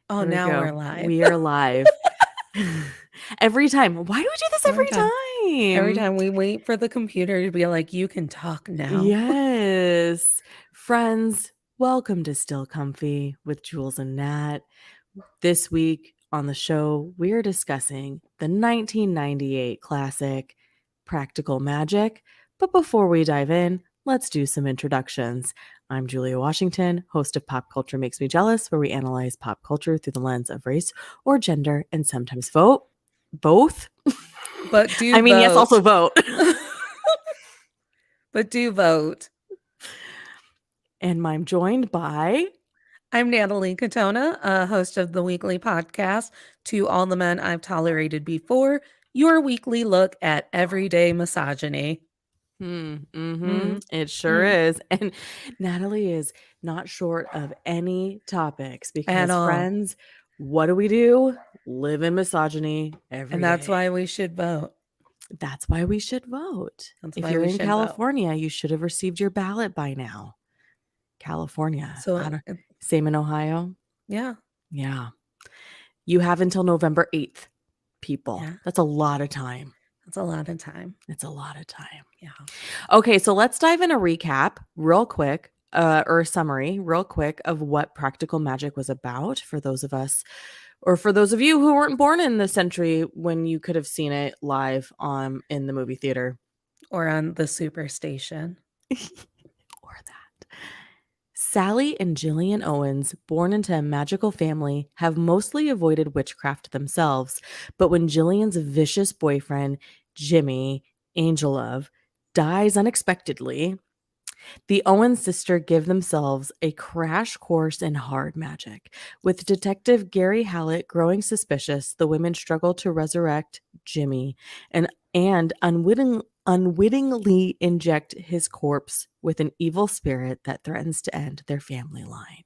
Oh, Here we now we're go. live. We are live. Every time. Why do we do this Every every time. Every time? time we wait for the computer to be like, you can talk now. Yes. Friends, welcome to Still Comfy with Jules and Nat. This week on the show, we are discussing the 1998 classic Practical Magic. But before we dive in, let's do some introductions. I'm Julia Washington, host of Pop Culture Makes Me Jealous, where we analyze pop culture through the lens of race or gender and sometimes vote. Both? But do I mean, yes, vote. also vote. But do vote. And I'm joined by. I'm Natalie Katona, host of the weekly podcast, To All the Men I've Tolerated Before, your weekly look at everyday misogyny. Mm, It sure mm, is. And Natalie is not short of any topics at because, all. friends, what do? Live in misogyny And every that's day. why we should vote. That's why we should vote. That's If why you're we in should vote. California, you should have received your ballot by now. California. So, I don't. Same in Ohio. yeah. Yeah. You have until November 8th, people. Yeah. That's a lot of time. That's a lot of time. It's a lot of time. Yeah. Okay, so let's dive in a recap real quick, or a summary real quick of what Practical Magic was about for those of us, or for those of you who weren't born in the century when you could have seen it live in the movie theater. Or on the superstation. Or that. Sally and Gillian Owens, born into a magical family, have mostly avoided witchcraft themselves, but when Gillian's vicious boyfriend, Jimmy, Angelove, dies unexpectedly, the Owen sisters give themselves a crash course in hard magic. With Detective Gary Hallett growing suspicious, the women struggle to resurrect Jimmy and unwittingly inject his corpse with an evil spirit that threatens to end their family line.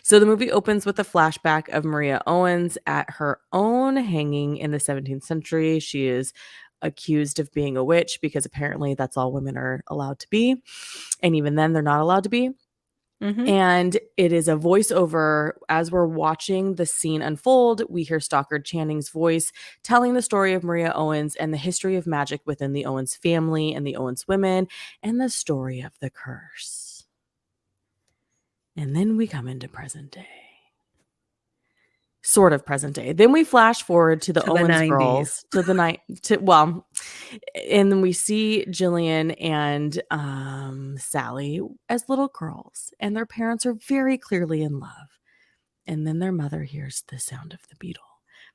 So the movie opens with a flashback of Maria Owens at her own hanging in the 17th century. She is accused of being a witch because apparently that's all women are allowed to be. And even then, they're not allowed to be. Mm-hmm. And it is a voiceover. As we're watching the scene unfold, we hear Stockard Channing's voice telling the story of Maria Owens and the history of magic within the Owens family and the Owens women and the story of the curse. And then we come into present day. Sort of present day. Then we flash forward to the Owens 90s. girls to the night and then we see Jillian and Sally as little girls, and their parents are very clearly in love. And then their mother hears the sound of the beetle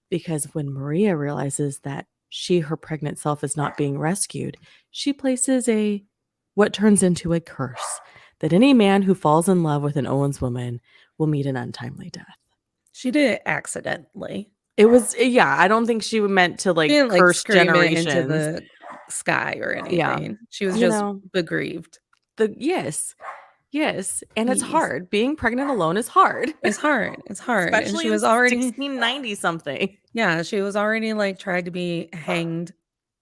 because when Maria realizes that her pregnant self, is not being rescued, she places what turns into a curse that any man who falls in love with an Owens woman will meet an untimely death. She did it accidentally. It was, yeah, I don't think she meant to She didn't curse scream it into generations. the sky or Yeah. anything. She was You just know, bereaved. yes. And it's Yes. hard. Being pregnant alone is hard. It's hard. It's hard. And Especially she in was already 1690 something. Yeah, she was already tried to be hanged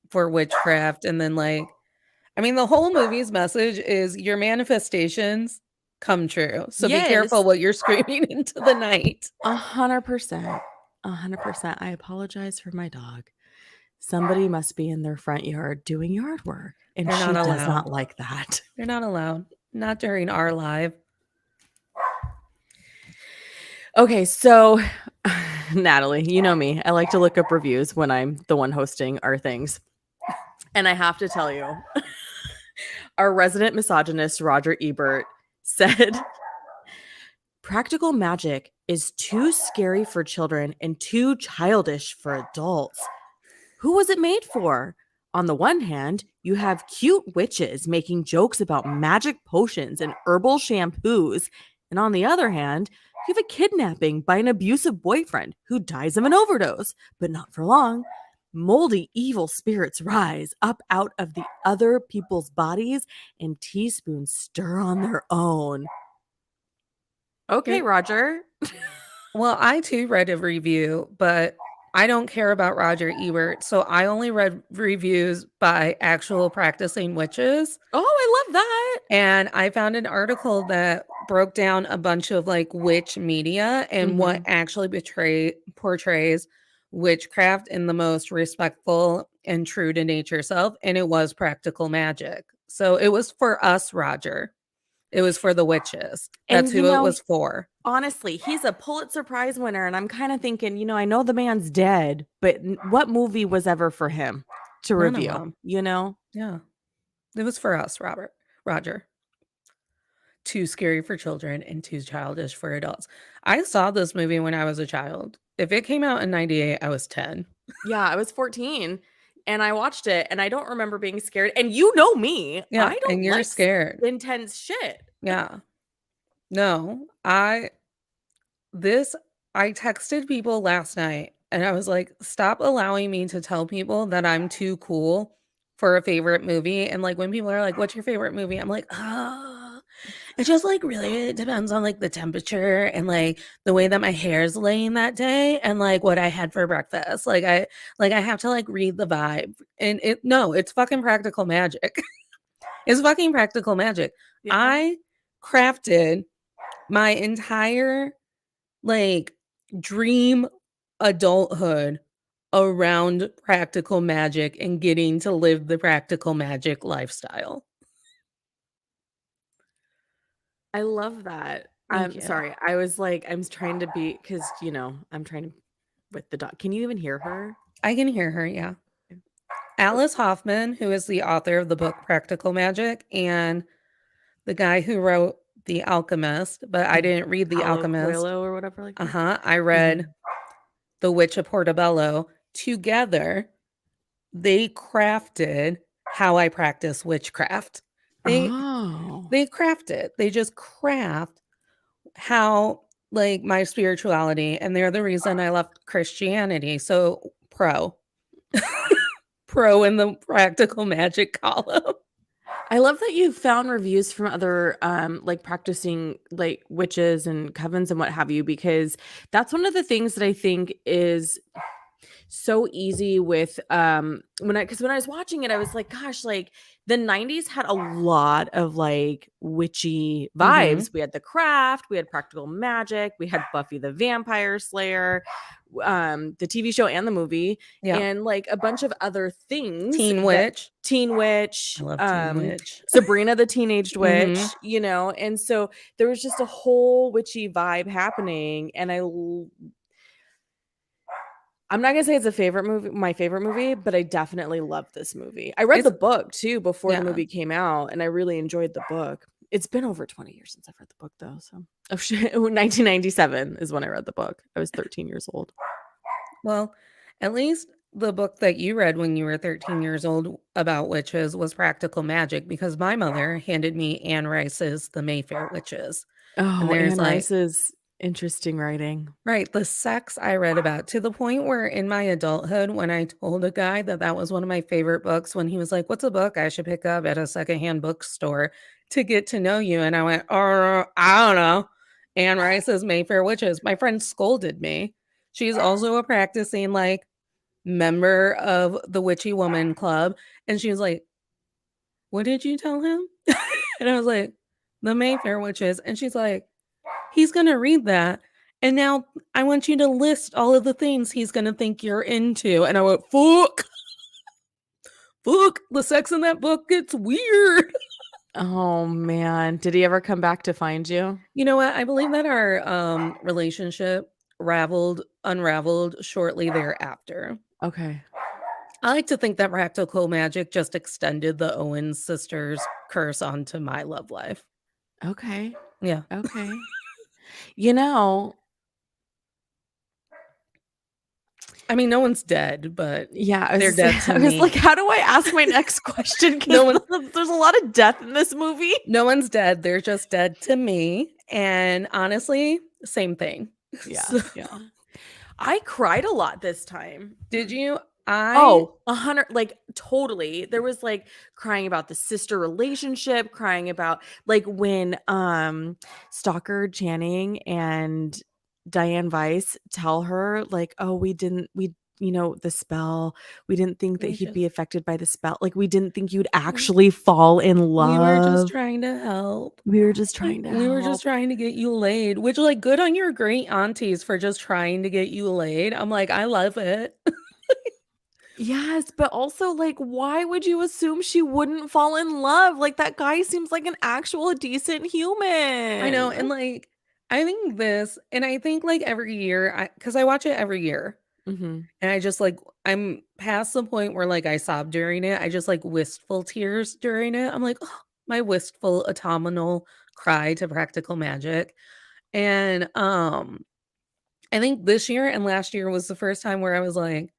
for witchcraft. And then the whole movie's message is your manifestations come true. So be careful what you're screaming into the night. 100%. 100%. I apologize for my dog. Somebody must be in their front yard doing yard work. And They're she not does allowed. not like that. They're not allowed. Not during our live. Okay, so Natalie, you know me. I like to look up reviews when I'm the one hosting our things. And I have to tell you, our resident misogynist, Roger Ebert, said, Practical Magic is too scary for children and too childish for adults. Who was it made for? On the one hand, you have cute witches making jokes about magic potions and herbal shampoos. And on the other hand, you have a kidnapping by an abusive boyfriend who dies of an overdose, but not for long. Moldy, evil spirits rise up out of the other people's bodies, and teaspoons stir on their own. Okay, Roger. Well, I too read a review, but I don't care about Roger Ebert, so I only read reviews by actual practicing witches. Oh, I love that. And I found an article that broke down a bunch of like witch media and what actually portrays witchcraft in the most respectful and true to nature self. And it was practical magic. So it was for us, Roger. It was for the witches. That's And who it was for. honestly, he's a Pulitzer Prize winner, and I'm kind of thinking, I know the man's dead, but what movie was ever for him to None of review? them. Yeah. It was for us, Roger. Too scary for children and too childish for adults. I saw this movie when I was a child. If it came out in 98, I was 10. Yeah, I was 14 and I watched it and I don't remember being scared. And you know me, Yeah, I and don't you're like scared. intense shit. Yeah. No, I texted people last night and I was like, stop allowing me to tell people that I'm too cool for a favorite movie. And like when people are like, what's your favorite movie? I'm like, it just like really depends on like the temperature and like the way that my hair is laying that day and like what I had for breakfast. I have to like read the vibe. And it's fucking practical magic. It's fucking practical magic. Yeah. I crafted my entire like dream adulthood around practical magic and getting to live the practical magic lifestyle. I love that. Thank I'm you. sorry. I was like, I'm trying to be, because, I'm trying to, with the dog. Can you even hear her? I can hear her, yeah. Alice Hoffman, who is the author of the book Practical Magic, and the guy who wrote The Alchemist, but I didn't read The Paulo Alchemist. Coelho or whatever like that. I read The Witch of Portobello. Together, they crafted how I practice witchcraft. They craft it. They just craft how like my spirituality, and they're the reason I left Christianity. So pro in the practical magic column. I love that you found reviews from other like practicing like witches and covens and what have you, because that's one of the things that I think is so easy with when I was watching it, I was like, gosh, like the 90s had a lot of like witchy vibes. We had The Craft, we had Practical Magic, we had Buffy the Vampire Slayer, the TV show and the movie, and like a bunch of other things. Teen Witch. I love Teen Witch. Sabrina the Teenaged Witch, and so there was just a whole witchy vibe happening, and I'm not gonna say it's my favorite movie, but I definitely love this movie. I read the book too before the movie came out, and I really enjoyed the book. It's been over 20 years since I've read the book, though. So, 1997 is when I read the book. I was 13 years old. Well, at least the book that you read when you were 13 years old about witches was Practical Magic, because my mother handed me Anne Rice's The Mayfair Witches. Oh, Anne Rice's interesting writing. Right. The sex I read about, to the point where in my adulthood, when I told a guy that was one of my favorite books, when he was like, what's a book I should pick up at a secondhand bookstore to get to know you? And I went, oh, I don't know. Anne Rice's Mayfair Witches. My friend scolded me. She's also a practicing like member of the Witchy Woman Club. And she was like, what did you tell him? And I was like, the Mayfair Witches. And she's like, he's going to read that. And now I want you to list all of the things he's going to think you're into. And I went, fuck. The sex in that book gets weird. Oh, man. Did he ever come back to find you? You know what? I believe that our relationship unraveled shortly thereafter. Okay. I like to think that practical magic just extended the Owens sisters' curse onto my love life. Okay. Yeah. Okay. I mean, no one's dead, but yeah, they're dead to me. I was like, how do I ask my next question? Because there's a lot of death in this movie. No one's dead. They're just dead to me. And honestly, same thing. Yeah. Yeah. I cried a lot this time. Did you? 100, like totally. There was like crying about the sister relationship, crying about like when Stalker Channing and Diane Weiss tell her like, oh, we the spell. We didn't think that We he'd just be affected by the spell. Like, we didn't think you'd actually fall in we were just love. trying to help. We were just trying to We were just help. trying to get you laid, which, like, good on your great aunties for just trying to get you laid. I'm like, I love it. Yes, but also, like, why would you assume she wouldn't fall in love? Like, that guy seems like an actual decent I know, human. and, like, I think this and I think, like, every year because I watch it every year, Mhm. and I just, like I'm past the point where, like, I sob during it. I just, like, wistful tears during it. I'm like, "Oh, my wistful autumnal cry to Practical Magic," and, I think this year and last year was the first time where I was like,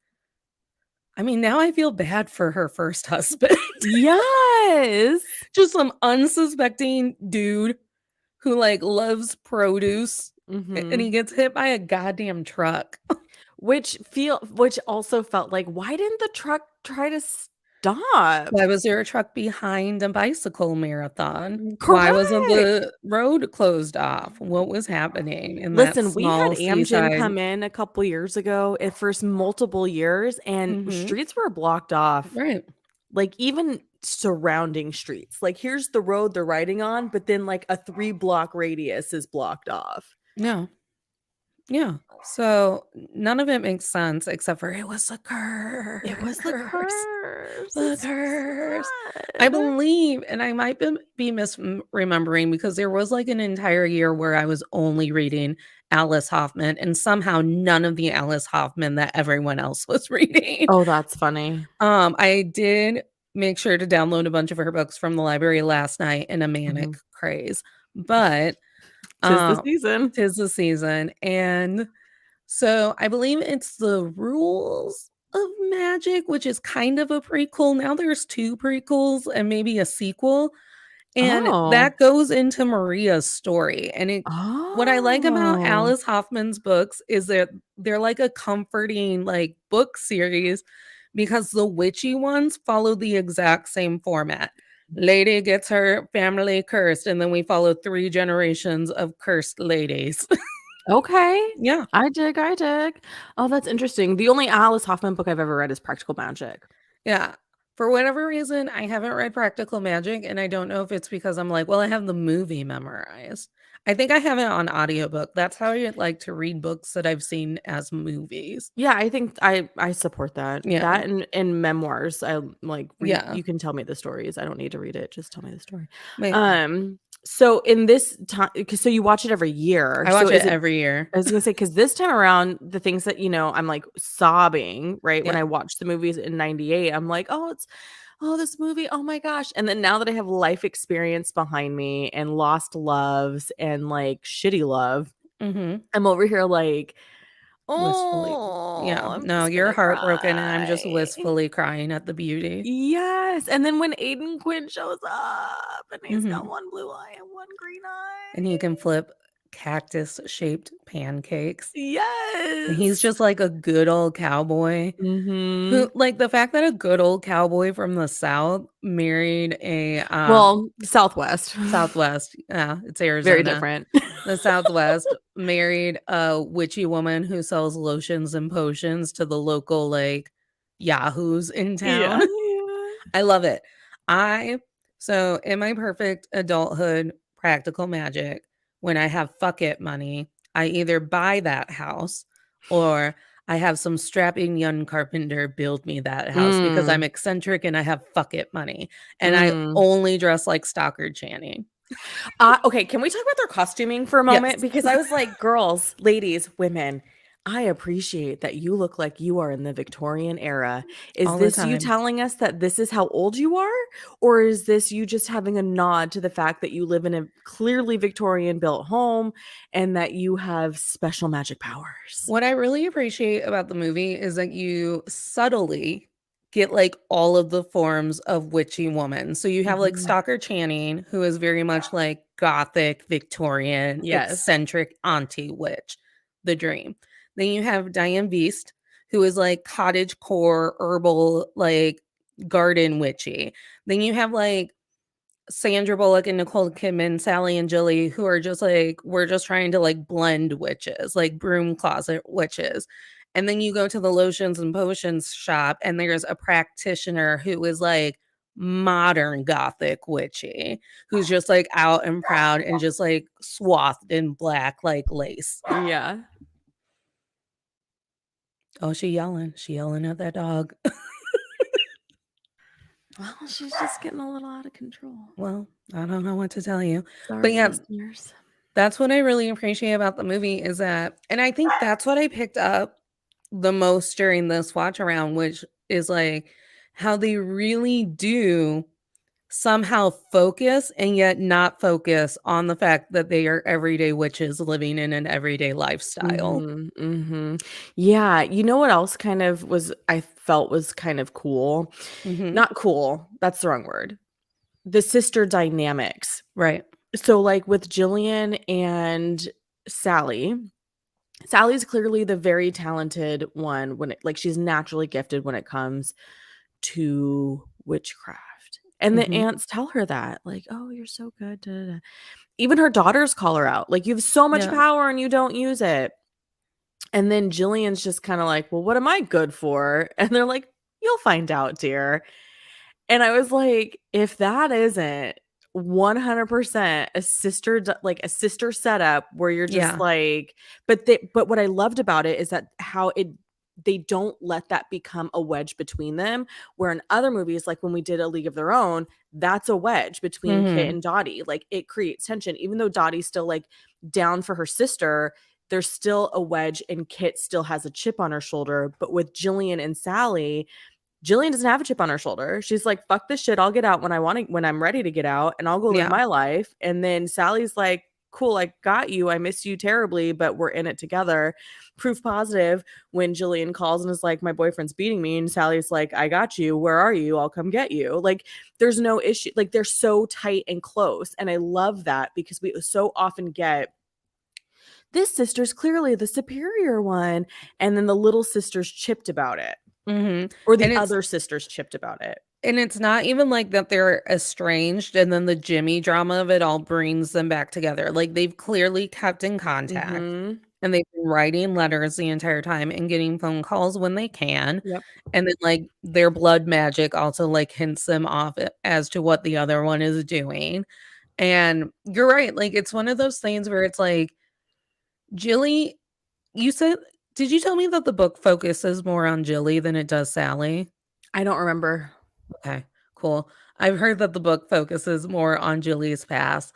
I mean, now I feel bad for her first husband. Yes. Just some unsuspecting dude who, like, loves produce, and he Mhm. gets hit by a goddamn truck. Which also felt like, why didn't the truck try to stop? Why was there a truck behind a bicycle marathon? Why wasn't Correct. the road closed off? What was happening in that Listen, we had small Amgen seaside. come in a couple years ago, and for multiple years, and Mhm. streets were blocked off. Right. Like, even surrounding streets. Like, here's the road they're riding on, but then, like, a 3-block radius is blocked off. Yeah. Yeah. So, none of it makes sense except for it was a It was the curse. curse. The It's so curse. I sad. believe, and I might be misremembering because there was like an entire year where I was only reading Alice Hoffman, and somehow none of the Alice Hoffman that everyone else was reading. Oh, that's funny. I did make sure to download a bunch of her books from the library last night in a manic Mhm. craze, but 'Tis the um, season. 'tis the season, and so I believe it's the Rules of Magic, which is kind of a prequel. Now there's 2 prequels and maybe a sequel, and Oh. that goes into Maria's story, and it what I like about Oh. Alice Hoffman's books is that they're like a comforting, like, book series because the witchy ones follow the exact same format. Lady gets her family cursed, and then we follow 3 generations of cursed ladies. Okay. Yeah. I dig, I dig. Oh, that's interesting. The only Alice Hoffman book I've ever read is Practical Magic. Yeah. For whatever reason, I haven't read Practical Magic, and I don't know if it's because I'm like, well, I have the movie memorized. I think I have it on audiobook. That's how I like to read books that I've seen as movies. Yeah, I think I support that. Yeah. That and memoirs. I like read Yeah. you can tell me the stories. I don't need to read it. Just tell me the story. But yeah, So in this time, so you watch it every year. I So watch it is it every year. I was gonna say, because this time around, the things that, I'm like sobbing, right? When Yeah. I watched the movies in 98, I'm like, this movie, oh my gosh. And then now that I have life experience behind me and lost loves and like shitty love, Mhm. I'm over here like, Wistfully. oh, Yeah. I'm No, just you're gonna heartbroken, and I'm just cry. wistfully crying at the beauty. Yes. And then when Aiden Quinn shows up and he's got Mhm. one blue eye and one green And he can eye. flip cactus-shaped pancakes. And he's Yes. just like a good old cowboy. Mhm. Who like, the fact that a good old cowboy from the South married a, Well, Southwest. Southwest, yeah, it's Very Arizona. different. The Southwest married a witchy woman who sells lotions and potions to the local, like, yahoos in Yeah, town. yeah. I love it. I so in my perfect adulthood practical magic, when I have fuck it money, I either buy that house or I have some strapping young carpenter build me that house because I'm Mm, eccentric and I have fuck it money. And I mm. only dress like Stockard Channing. Okay, can we talk about their costuming for a moment? Yes. Because I was like, girls, ladies, women, I appreciate that you look like you are in the Victorian era. Is All the this you time. telling us that this is how old you are? Or is this you just having a nod to the fact that you live in a clearly Victorian built home and that you have special magic powers? What I really appreciate about the movie is that you subtly get like all of the forms of witchy woman. So you have like Mhm. Stalker Channing, who is very much like gothic, Victorian, Yes. eccentric auntie witch, the dream. Then you have Diane Beast, who is like cottage core, herbal, like garden witchy. Then you have like Sandra Bullock and Nicole Kidman, Sally and Jilly, who are just like, we're just trying to like blend witches, like broom closet witches. And then you go to the lotions and potions shop, and there's a practitioner who is like modern gothic witchy, who's just like out and proud and just like swathed in black like lace. Yeah. Oh, she yelling at that dog. Well, she's just getting a little out of control. Well, I don't know what to tell you. Sorry, But yeah, listeners. that's what I really appreciate about the movie is that, and I think that's what I picked up the most during this watch around, which is like how they really do somehow focus and yet not focus on the fact that they are everyday witches living in an everyday lifestyle. Yeah, you know what else kind of I felt was kind of cool? Not cool, that's the wrong word. The sister dynamics. Right. So, like, with Jillian and Sally, Sally's clearly the very talented one she's naturally gifted when it comes to witchcraft. And the aunts tell her that, like, "Oh, you're so good." Da, da, da. Even her daughters call her out, like, "You have so much power and you don't use it." And then Jillian's just kind of like, "Well, what am I good for?" And they're like, "You'll find out, dear." And I was like, if that isn't 100% a sister setup where you're just like, but what I loved about it is that they don't let that become a wedge between them. Where in other movies, like when we did A League of Their Own, that's a wedge between Kit and Dottie. Like it creates tension, even though Dottie's still like down for her sister. There's still a wedge, and Kit still has a chip on her shoulder. But with Jillian and Sally, Jillian doesn't have a chip on her shoulder. She's like, "Fuck this shit. I'll get out when I'm ready to get out, and I'll go live my life." And then Sally's like, "Cool, I got you. I miss you terribly, but we're in it together." Proof positive when Jillian calls and is like, "My boyfriend's beating me," and Sally's like, "I got you. Where are you? I'll come get you." Like, there's no issue. Like, they're so tight and close, and I love that because we so often get this sister's clearly the superior one, and then the little sister's chipped about it. Or the other sisters chipped about it. And it's not even like that they're estranged and then the Jimmy drama of it all brings them back together. Like they've clearly kept in contact and they've been writing letters the entire time and getting phone calls when they can. Yep. And then like their blood magic also like hints them off as to what the other one is doing. And you're right. Like it's one of those things where it's like, Jilly, you said, did you tell me that the book focuses more on Jilly than it does Sally? I don't remember. Okay, cool. I've heard that the book focuses more on Jilly's past.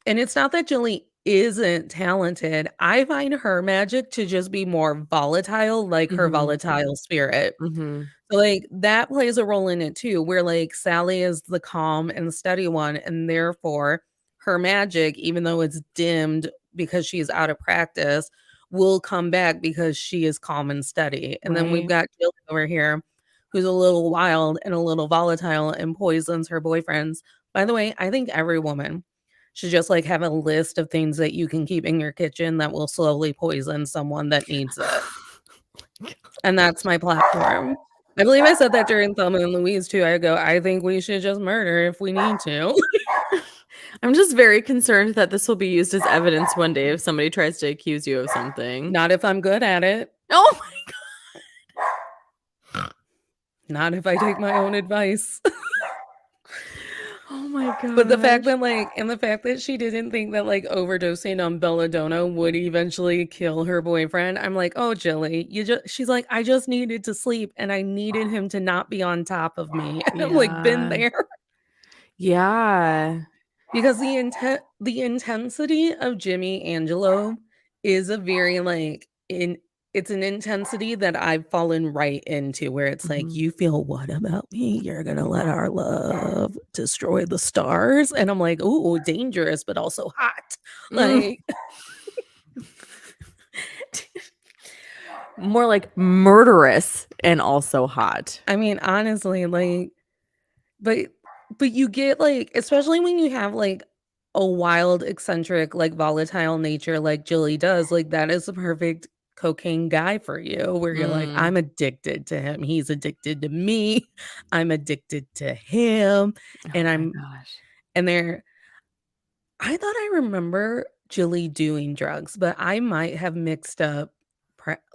And it's not that Jilly isn't talented. I find her magic to just be more volatile, like her volatile spirit. So, like, that plays a role in it too, where like Sally is the calm and steady one, and therefore her magic, even though it's dimmed because she's out of practice, will come back because she is calm and steady. And then we've got Jill over here who's a little wild and a little volatile and poisons her boyfriends. By the way, I think every woman should just like have a list of things that you can keep in your kitchen that will slowly poison someone that needs it. And that's my platform. I believe I said that during Thelma and Louise too. I go, I think we should just murder if we need to. I'm just very concerned that this will be used as evidence one day if somebody tries to accuse you of something. Not if I'm good at it. Oh my God. Not if I take my own advice. Oh my god. But the fact that she didn't think that like overdosing on belladonna would eventually kill her boyfriend. I'm like, "Oh, Jilly, she's like, I just needed to sleep and I needed him to not be on top of me." And I'm like, "Been there." Yeah. Because the intensity of Jimmy Angelo is a very like it's an intensity that I've fallen right into where it's like, "You feel what about me? You're gonna let our love destroy the stars?" And I'm like, "Ooh, dangerous, but also hot." Like more like murderous and also hot. I mean, honestly, like but you get like, especially when you have like a wild, eccentric, like volatile nature like Jilly does, like that is the perfect cocaine guy for you where you're like, I'm addicted to him. He's addicted to me. I'm addicted to him. And and they're I thought I remember Jilly doing drugs, but I might have mixed up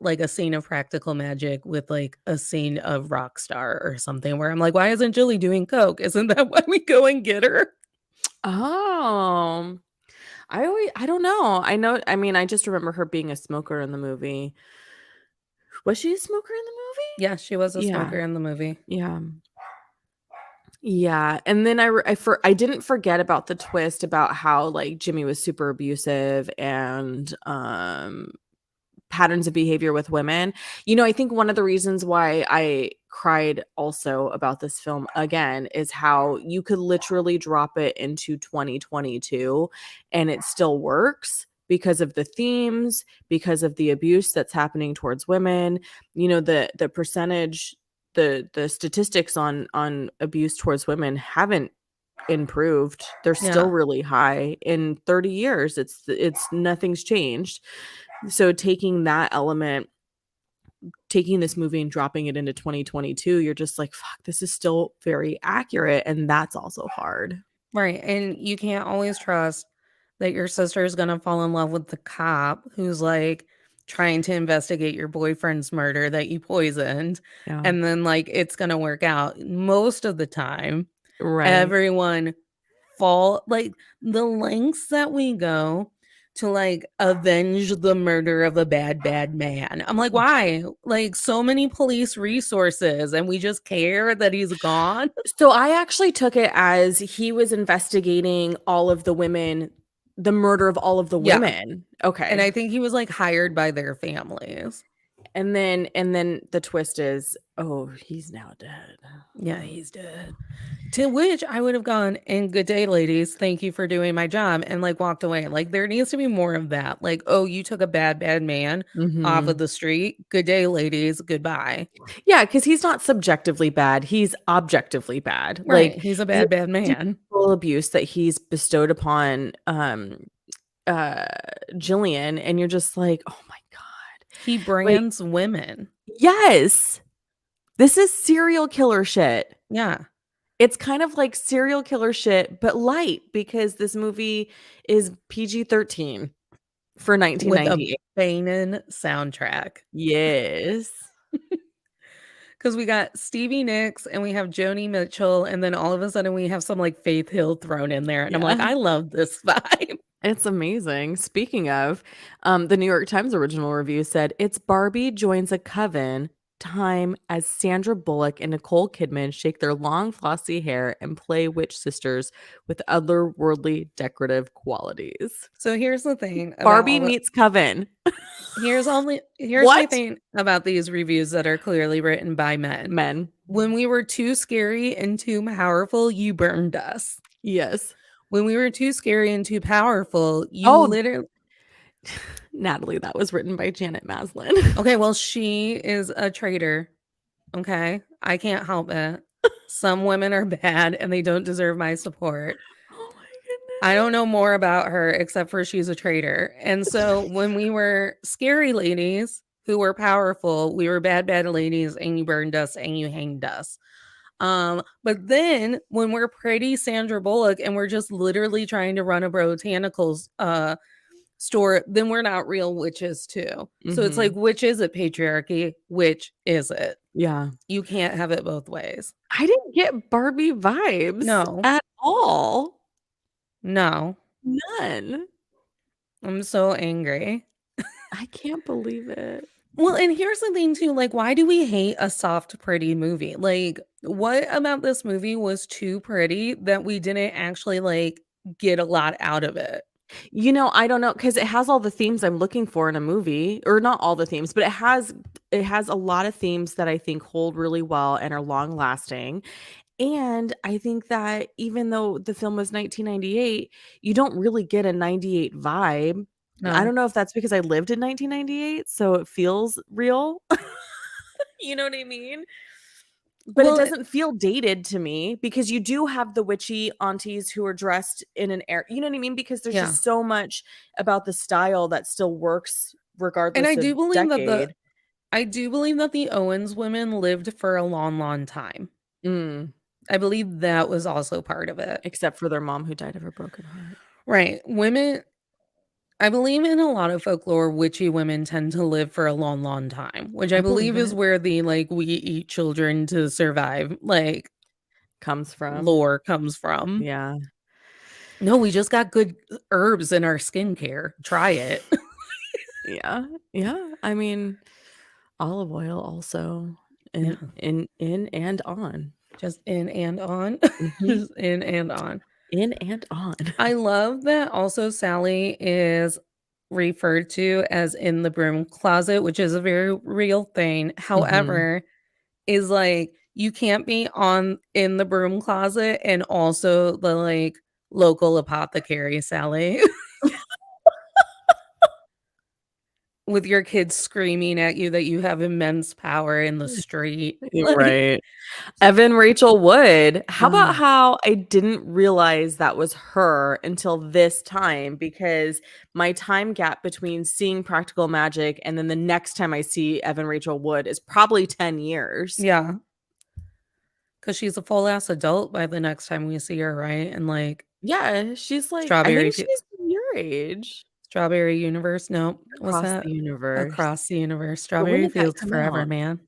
like a scene of practical magic with like a scene of Rockstar or something where I'm like, why isn't Julie doing coke? Isn't that why we go and get her? Oh. I don't know. I mean, I just remember her being a smoker in the movie. Was she a smoker in the movie? Yeah, she was a Yeah. smoker in the movie. Yeah. Yeah, and then I didn't forget about the twist about how, like, Jimmy was super abusive and, patterns of behavior with women. I think one of the reasons why I cried also about this film again is how you could literally drop it into 2022 and it still works because of the themes, because of the abuse that's happening towards women. The percentage, the statistics on abuse towards women haven't improved. They're still Yeah. really high. In 30 years, it's nothing's changed. So taking that element, taking this movie and dropping it into 2022, you're just like, fuck, this is still very accurate. And that's also hard. Right. And you can't always trust that your sister is going to fall in love with the cop who's like trying to investigate your boyfriend's murder that you poisoned. Yeah. And then like it's going to work out. Most of the time, Right. everyone fall like the lengths that we go to like avenge the murder of a bad man. I'm like, why? Like so many police resources and we just care that he's gone. So I actually took it as he was investigating all of the women, the murder of all of the Yeah. women. And Okay. I think he was like hired by their families. And then the twist is, oh, he's now dead. Yeah, he's dead. To which I would have gone, and good day, ladies. Thank you for doing my job, and like walked away. Like there needs to be more of that. Like, oh, you took a bad man off of Mhm. the street. Good day, ladies. Goodbye. Yeah, because he's not subjectively bad, he's objectively bad. Right. Like, He's a the bad man. physical abuse that he's bestowed upon, uh, Jillian, and you're just like, "Oh my god." He Like, brands women. yes! This is serial killer shit. Yeah. It's kind of like serial killer shit, but light, because this movie is PG-13 for With a 1998. banging soundtrack. Yes. Because we got Stevie Nicks and we have Joni Mitchell, and then all of a sudden we have some like Faith Hill thrown in there. And I'm like, Yeah. I love this vibe. It's amazing. Speaking of, the New York Times original review said, "It's Barbie joins a coven time as Sandra Bullock and Nicole Kidman shake their long, flossy hair and play witch sisters with otherworldly decorative qualities." So here's the thing about Barbie all the meets coven. here's my What? thing about these reviews that are clearly written by men. Men. When we were too scary and too powerful, you burned us. Yes. When we were too scary and too powerful, you Oh, literally Natalie, that was written by Janet Maslin. okay, well, she is a traitor. Okay. I can't help it. Some women are bad and they don't deserve my support. Oh my I don't goodness. know more about her except for she's a traitor. And so when we were scary ladies who were powerful, we were bad ladies and you burned us and you hanged us. But then when we're pretty Sandra Bullock and we're just literally trying to run a botanicals store, then we're not real witches too. So it's like, Mhm. which is it, patriarchy? Which is it? Yeah. You can't have it both ways. I didn't get Barbie vibes No, at all. no. None. I'm so angry. I can't believe it. Well, and here's the thing too, like, why do we hate a soft, pretty movie? Like, what about this movie was too pretty that we didn't actually like get a lot out of it? I don't know, because it has all the themes I'm looking for in a movie, or not all the themes, but it has a lot of themes that I think hold really well and are long lasting. And I think that even though the film was 1998, you don't really get a 98 vibe. I No. don't know if that's because I lived in 1998, so it feels real. You know what I mean? But it Well, doesn't feel dated to me, because you do have the witchy aunties who are dressed in an air, you know what I mean? Because there's yeah. just so much about the style that still works And regardless of decade. I do believe that the Owens women lived for a long, long time. Mm, I believe that was also part of it. except for their mom who died of a broken heart. Right. Women I believe in a lot of folklore, witchy women tend to live for a long, long time, which I I believe believe is it. where the, like, "we eat children to survive," like, Comes from. lore comes from. Yeah. No, we just got good herbs in our skincare. Try it. Yeah. Yeah. I mean, olive oil also Yeah, in and on. just in and on. Mhm. Just in and on. In and on. I love that also Sally is referred to as in the broom closet, which is a very real thing. Mhm. However, is like you can't be on in the broom closet and also the like local apothecary Sally with your kids screaming at you that you have immense power in the street. You're Like, right. Evan Rachel Wood. How about ah, how I didn't realize that was her until this time because my time gap between seeing Practical Magic and then the next time I see Evan Rachel Wood is probably 10 years. yeah, because she's a full ass adult by the next time we see her, right? And like Yeah, she's like, I strawberry think she's your age. Strawberry Universe, no, what's Across the that? universe. Across the Universe, But when Strawberry did that Fields come Forever, out? man.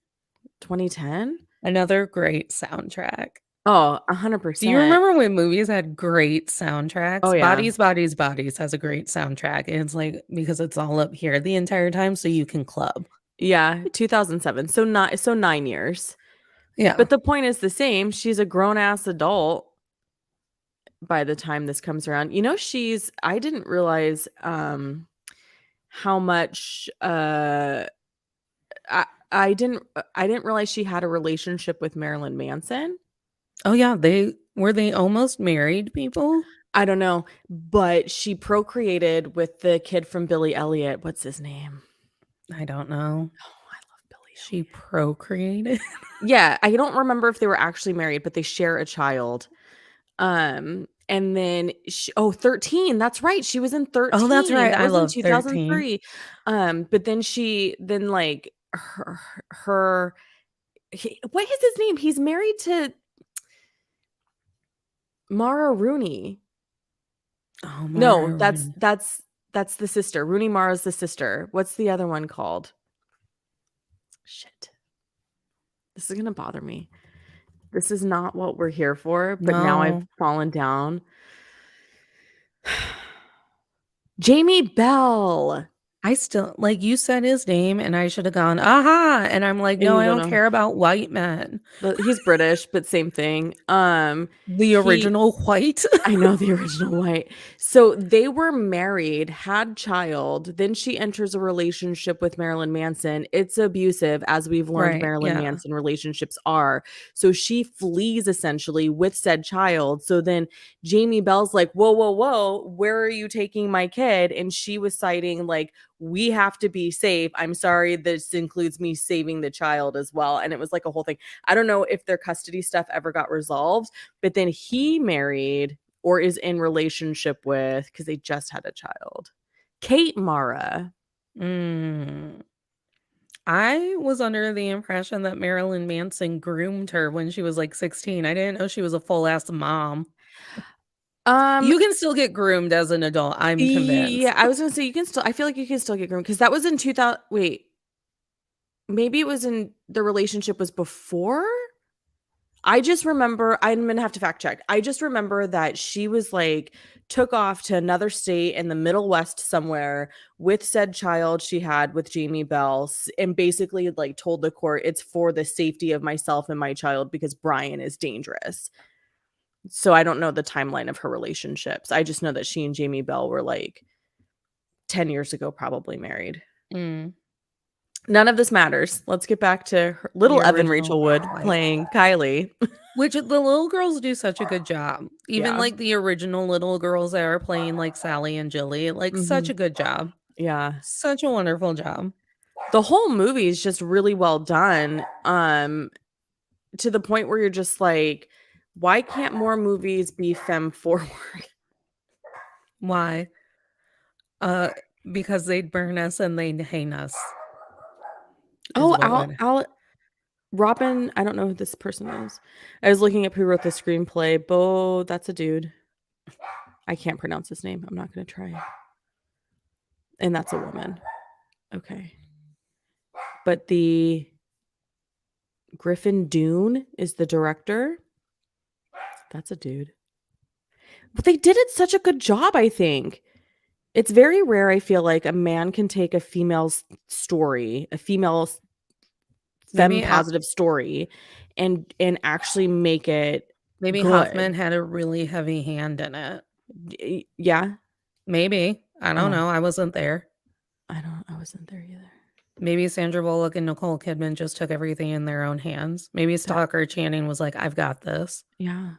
2010? Another great soundtrack. Oh, Do you 100%. remember when movies had great Oh, soundtracks? yeah. Bodies, Bodies, Bodies has a great soundtrack, and it's like because it's all up here the entire time so you can club. Yeah, 2007. So 9 years. Yeah. But the point is the same. She's a grown ass adult by the time this comes around. You know, I didn't realize how much I didn't realize she had a relationship with Marilyn Manson. Oh, yeah, they almost married people? I don't know, but she procreated with the kid from Billy Elliot. What's his name? I don't know. Oh, I love Billy She Elliot. procreated? Yeah, I don't remember if they were actually married, but they share a child. And then 13, that's right, she was in Oh, that's 13, right, that I was in love 13. 2003. But then, like, her what is his name? He's married to Mara Rooney. Oh, No, Mara that's the sister. Rooney Mara's the sister. What's the other one called? Shit. This is gonna bother me. This is not what we're here for, but now I've No. fallen down. Jamie Bell. I still like, you said his name, and I should have gone, "Aha!" And I'm like, And "No, you I don't don't know. care about white men." He's British, but same thing. The He original white? I know the original white. So they were married, had child, then she enters a relationship with Marilyn Manson. It's abusive, as we've learned Right, Marilyn yeah. Manson relationships are. So she flees essentially with said child. So then Jamie Bell's like, "Whoa, whoa, whoa, where are you taking my kid?" And she was citing like, "We have to be safe. I'm sorry, this includes me saving the child as well." And it was like a whole thing. I don't know if their custody stuff ever got resolved, but then he married or is in relationship with, because they just had a child, Kate Mara. Mm. I was under the impression that Marilyn Manson groomed her when she was, like, 16. I didn't know she was a full-ass mom. Um, You can still get groomed as an adult, I'm yeah, convinced. I was gonna say I feel like you can still get groomed because that was in 2000. Wait, maybe it was in the relationship was before. I just remember, I'm gonna have to fact check. I just remember that she was like, took off to another state in the Middle West somewhere with said child she had with Jamie Bell, and basically like told the court it's for the safety of myself and my child because Brian is dangerous. So I don't know the timeline of her relationships. I just know that she and Jamie Bell were like 10 years ago, probably married. Mm. None of this matters. Let's get back to little The Evan original Rachel Wood white. playing Kylie. Which the little girls do such a good job. Even, Yeah. like, the original little girls that are playing, like, Sally and Jilly, like, such Hmm. a good job. Yeah. Such a wonderful job. The whole movie is just really well done. To the point where you're just like, why can't more movies be femme forward? Why? Uh, because they'd burn us and they'd hang us is Oh, what would Robin, I don't know who this person is. I was looking up who wrote the screenplay. Bo, that's a dude. I can't pronounce his name. I'm not going to try. And that's a woman. Okay. But the Griffin Dune is the director. That's a dude. But they did it such a good job, I think. It's very rare, I feel like, a man can take a female's story, a female femme Maybe positive story, and actually make it maybe good. Hoffman had a really heavy hand in it. Yeah. Maybe. I don't know. I wasn't there. I wasn't there either. Maybe Sandra Bullock and Nicole Kidman just took everything in their own hands. Maybe Stalker Channing was like, I've got this. Yeah.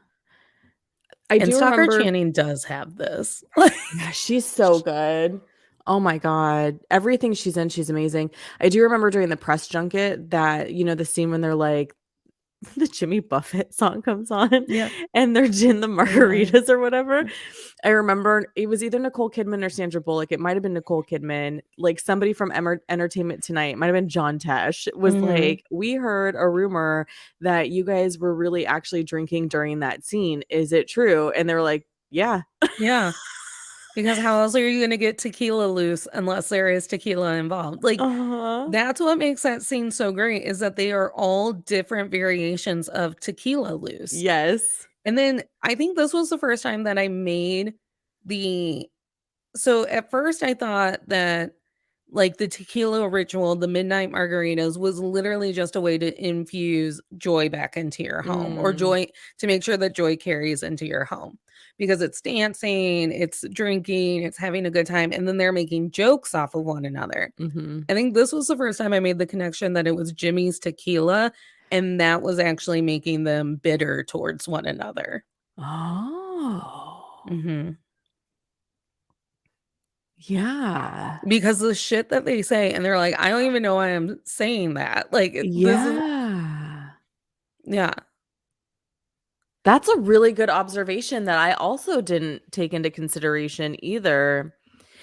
And Stalker Channing does have this. Yeah, she's so good. Oh my God. Everything she's in, she's amazing. I do remember during the press junket that, you know, the scene when they're like, the Jimmy Buffett song comes on, Yeah, and they're in the margaritas or whatever. I remember it was either Nicole Kidman or Sandra Bullock. It might have been Nicole Kidman. Like somebody from Entertainment Tonight, it might have been John Tesh, was like, we heard a rumor that you guys were really actually drinking during that scene. Is it true? And they were like, yeah. Yeah. Because how else are you going to get tequila loose unless there is tequila involved? Like, that's what makes that scene so great, is that they are all different variations of tequila loose. Yes. And then I think this was the first time that I made so at first I thought that like the tequila ritual, the midnight margaritas, was literally just a way to infuse joy back into your home, or joy, to make sure that joy carries into your home, because it's dancing, it's drinking, it's having a good time, and then they're making jokes off of one another. I think this was the first time I made the connection that it was Jimmy's tequila, and that was actually making them bitter towards one another. Oh. Mm-hmm. Yeah. Because the shit that they say, and they're like, I don't even know why I'm saying that. Like, this is, yeah. That's a really good observation that I also didn't take into consideration either.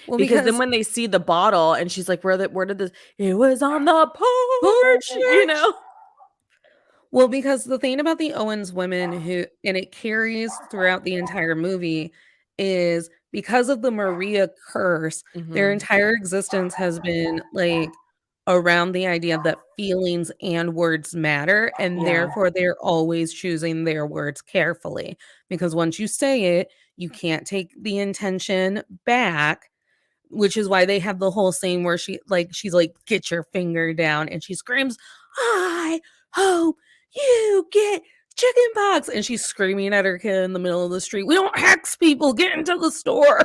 Well, Because then because when they see the bottle and she's like, where did this? It was on the porch, you know? Well, because the thing about the Owens women and it carries throughout the entire movie, is because of the Maria curse, their entire existence has been like around the idea that feelings and words matter, and therefore they're always choosing their words carefully, because once you say it, you can't take the intention back, which is why they have the whole scene where she's like, get your finger down, and she screams, I hope you get chicken pox, and she's screaming at her kid in the middle of the street, we don't hex people, get into the store.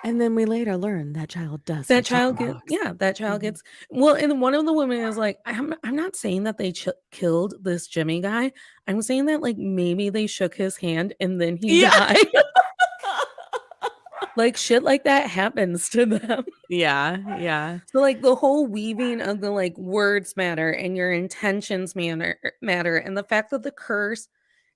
And then we later learn that child does That child gets well, and one of the women is like, I'm not saying that they killed this Jimmy guy, I'm saying that like maybe they shook his hand and then he died. Like shit like that happens to them. Yeah. So like the whole weaving of the like words matter and your intentions matter, and the fact that the curse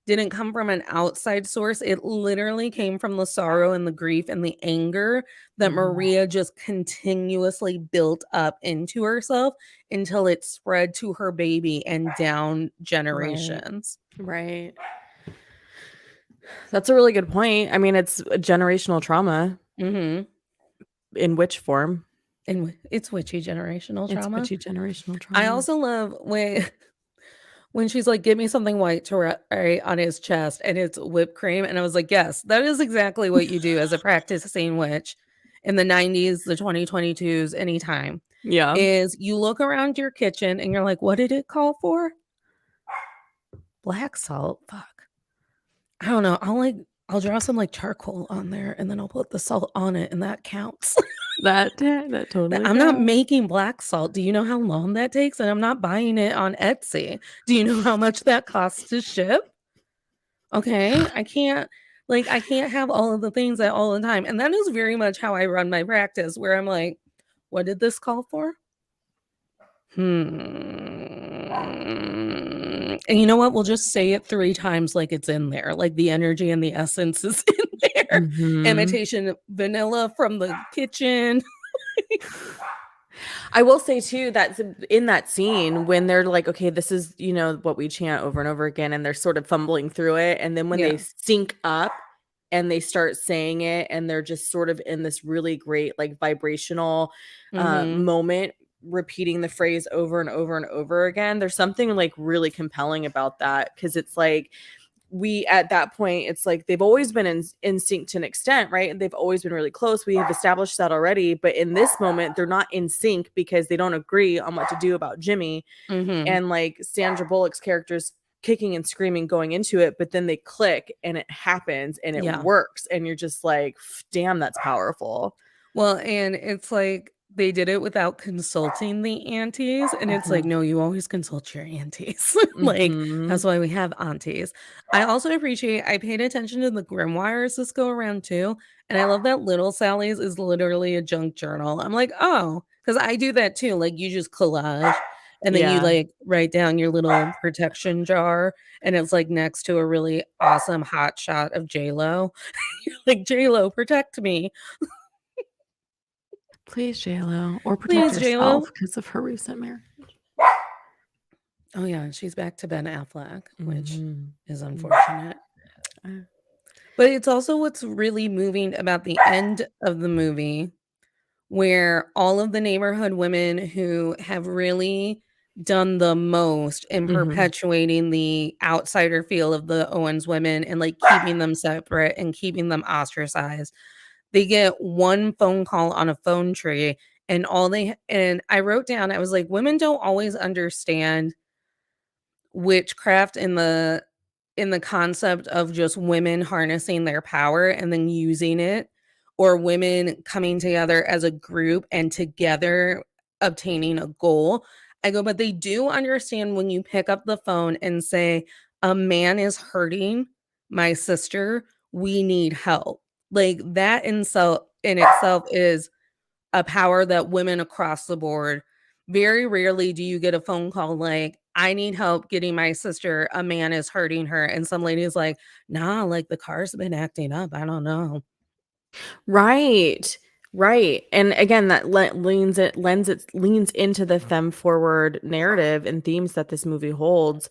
didn't come from an outside source, it literally came from the sorrow and the grief and the anger that Maria just continuously built up into herself until it spread to her baby and down generations. Right. That's a really good point. I mean, it's a generational trauma. In which form? It's witchy generational trauma. It's witchy generational trauma. I also love when she's like, give me something white to write on his chest, and it's whipped cream. And I was like, yes, that is exactly what you do as a practicing witch in the 90s, the 2022s, anytime. Yeah. Is you look around your kitchen and you're like, what did it call for? Black salt. Fuck. I don't know. I'll draw some like charcoal on there, and then I'll put the salt on it, and that counts. That totally I'm counts. not making black salt. Do you know how long that takes? And I'm not buying it on Etsy. Do you know how much that costs to ship? Okay, I can't have all of the things at all the time. And that is very much how I run my practice, where I'm like, what did this call for? And you know what? We'll just say it 3 times like it's in there. Like the energy and the essence is in there. Imitation vanilla from the kitchen. I will say too that in that scene when they're like, okay, this is, what we chant over and over again, and they're sort of fumbling through it, and then when they sync up, and they start saying it, and they're just sort of in this really great like vibrational moment, repeating the phrase over and over and over again. There's something like really compelling about that, because it's like we at that point, it's like they've always been in sync to an extent, right? And they've always been really close. We have established that already, but in this moment they're not in sync because they don't agree on what to do about Jimmy. And like Sandra Bullock's character's kicking and screaming going into it, but then they click and it happens and it works, and you're just like, damn, that's powerful. Well, and it's like they did it without consulting the aunties, and it's like, no, you always consult your aunties. Like, that's why we have aunties. I also appreciate I paid attention to the grimoires this go around too, and I love that Little Sally's is literally a junk journal. I'm like, oh, because I do that too. Like, you just collage, and then you Yeah. like write down your little protection jar, and it's like next to a really awesome hot shot of J-Lo. You're like, J-Lo, protect me. Please, J-Lo, or protect Please, herself J-Lo. because of her recent marriage. Oh, yeah, and she's back to Ben Affleck, which is Mhm. unfortunate. But it's also what's really moving about the end of the movie, where all of the neighborhood women who have really done the most in perpetuating the outsider feel of the Owens women and, like, keeping them separate and keeping them ostracized. They get one phone call on a phone tree, and and I wrote down, I was like, "Women don't always understand witchcraft in the concept of just women harnessing their power and then using it, or women coming together as a group and together obtaining a goal." I go, but they do understand when you pick up the phone and say, a man is hurting my sister, we need help. Like, that in itself is a power that women across the board, very rarely do you get a phone call like, "I need help getting my sister, a man is hurting her," and some lady is like, "Nah, like, the car's been acting up, I don't know." Right. Right. And again, that leans into the femme forward narrative and themes that this movie holds,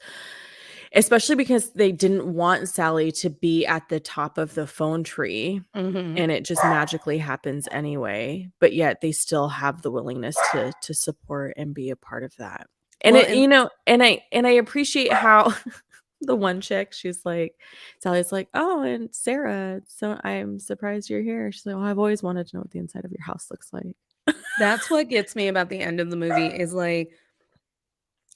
especially because they didn't want Sally to be at the top of the phone tree, Mhm. and it just magically happens anyway, but yet they still have the willingness to support and be a part of that. And Well, it, and and I appreciate how the one chick, she's like, Sally's like, "Oh, and Sarah, so I'm surprised you're here." She's like, "Well, I've always wanted to know what the inside of your house looks like." that's what gets me about the end of the movie is, like,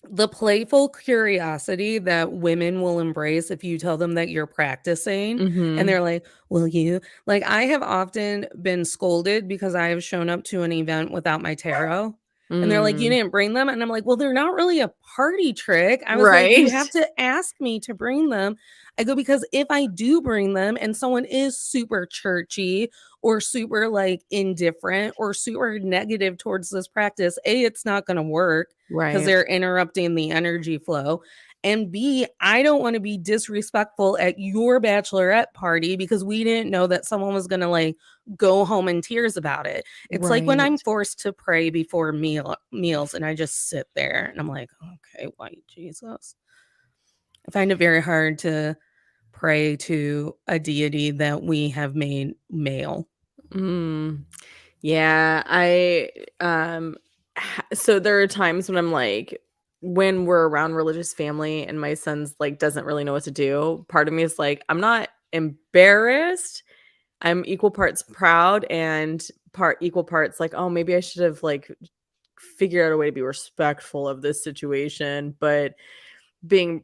the playful curiosity that women will embrace if you tell them that you're practicing, and Mhm. they're like, "Will you?" Like, I have often been scolded because I have shown up to an event without my tarot, and they're like, "You Mm. didn't bring them?" And I'm like, "Well, they're not really a party trick." I was like, "You Right. have to ask me to bring them." I go, "Because if I do bring them and someone is super churchy or super, like, indifferent or super negative towards this practice, A, it's not gonna work, 'cause Right. they're interrupting the energy flow, and B, I don't wanna be disrespectful at your bachelorette party because we didn't know that someone was gonna, like, go home in tears about it." It's like when I'm Right. forced to pray before meals, and I just sit there, and I'm like, "Okay, white Jesus." I find it very hard to pray to a deity that we have made male. Mm. Yeah, so there are times when I'm like, when we're around religious family and my son's like doesn't really know what to do, part of me is like, I'm not embarrassed. I'm equal parts proud and part equal parts like, oh, maybe I should have like figured out a way to be respectful of this situation, but being,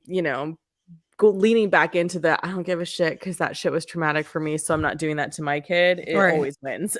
leaning back into the I don't give a shit because that shit was traumatic for me, so I'm not doing that to my kid. It Right. always wins.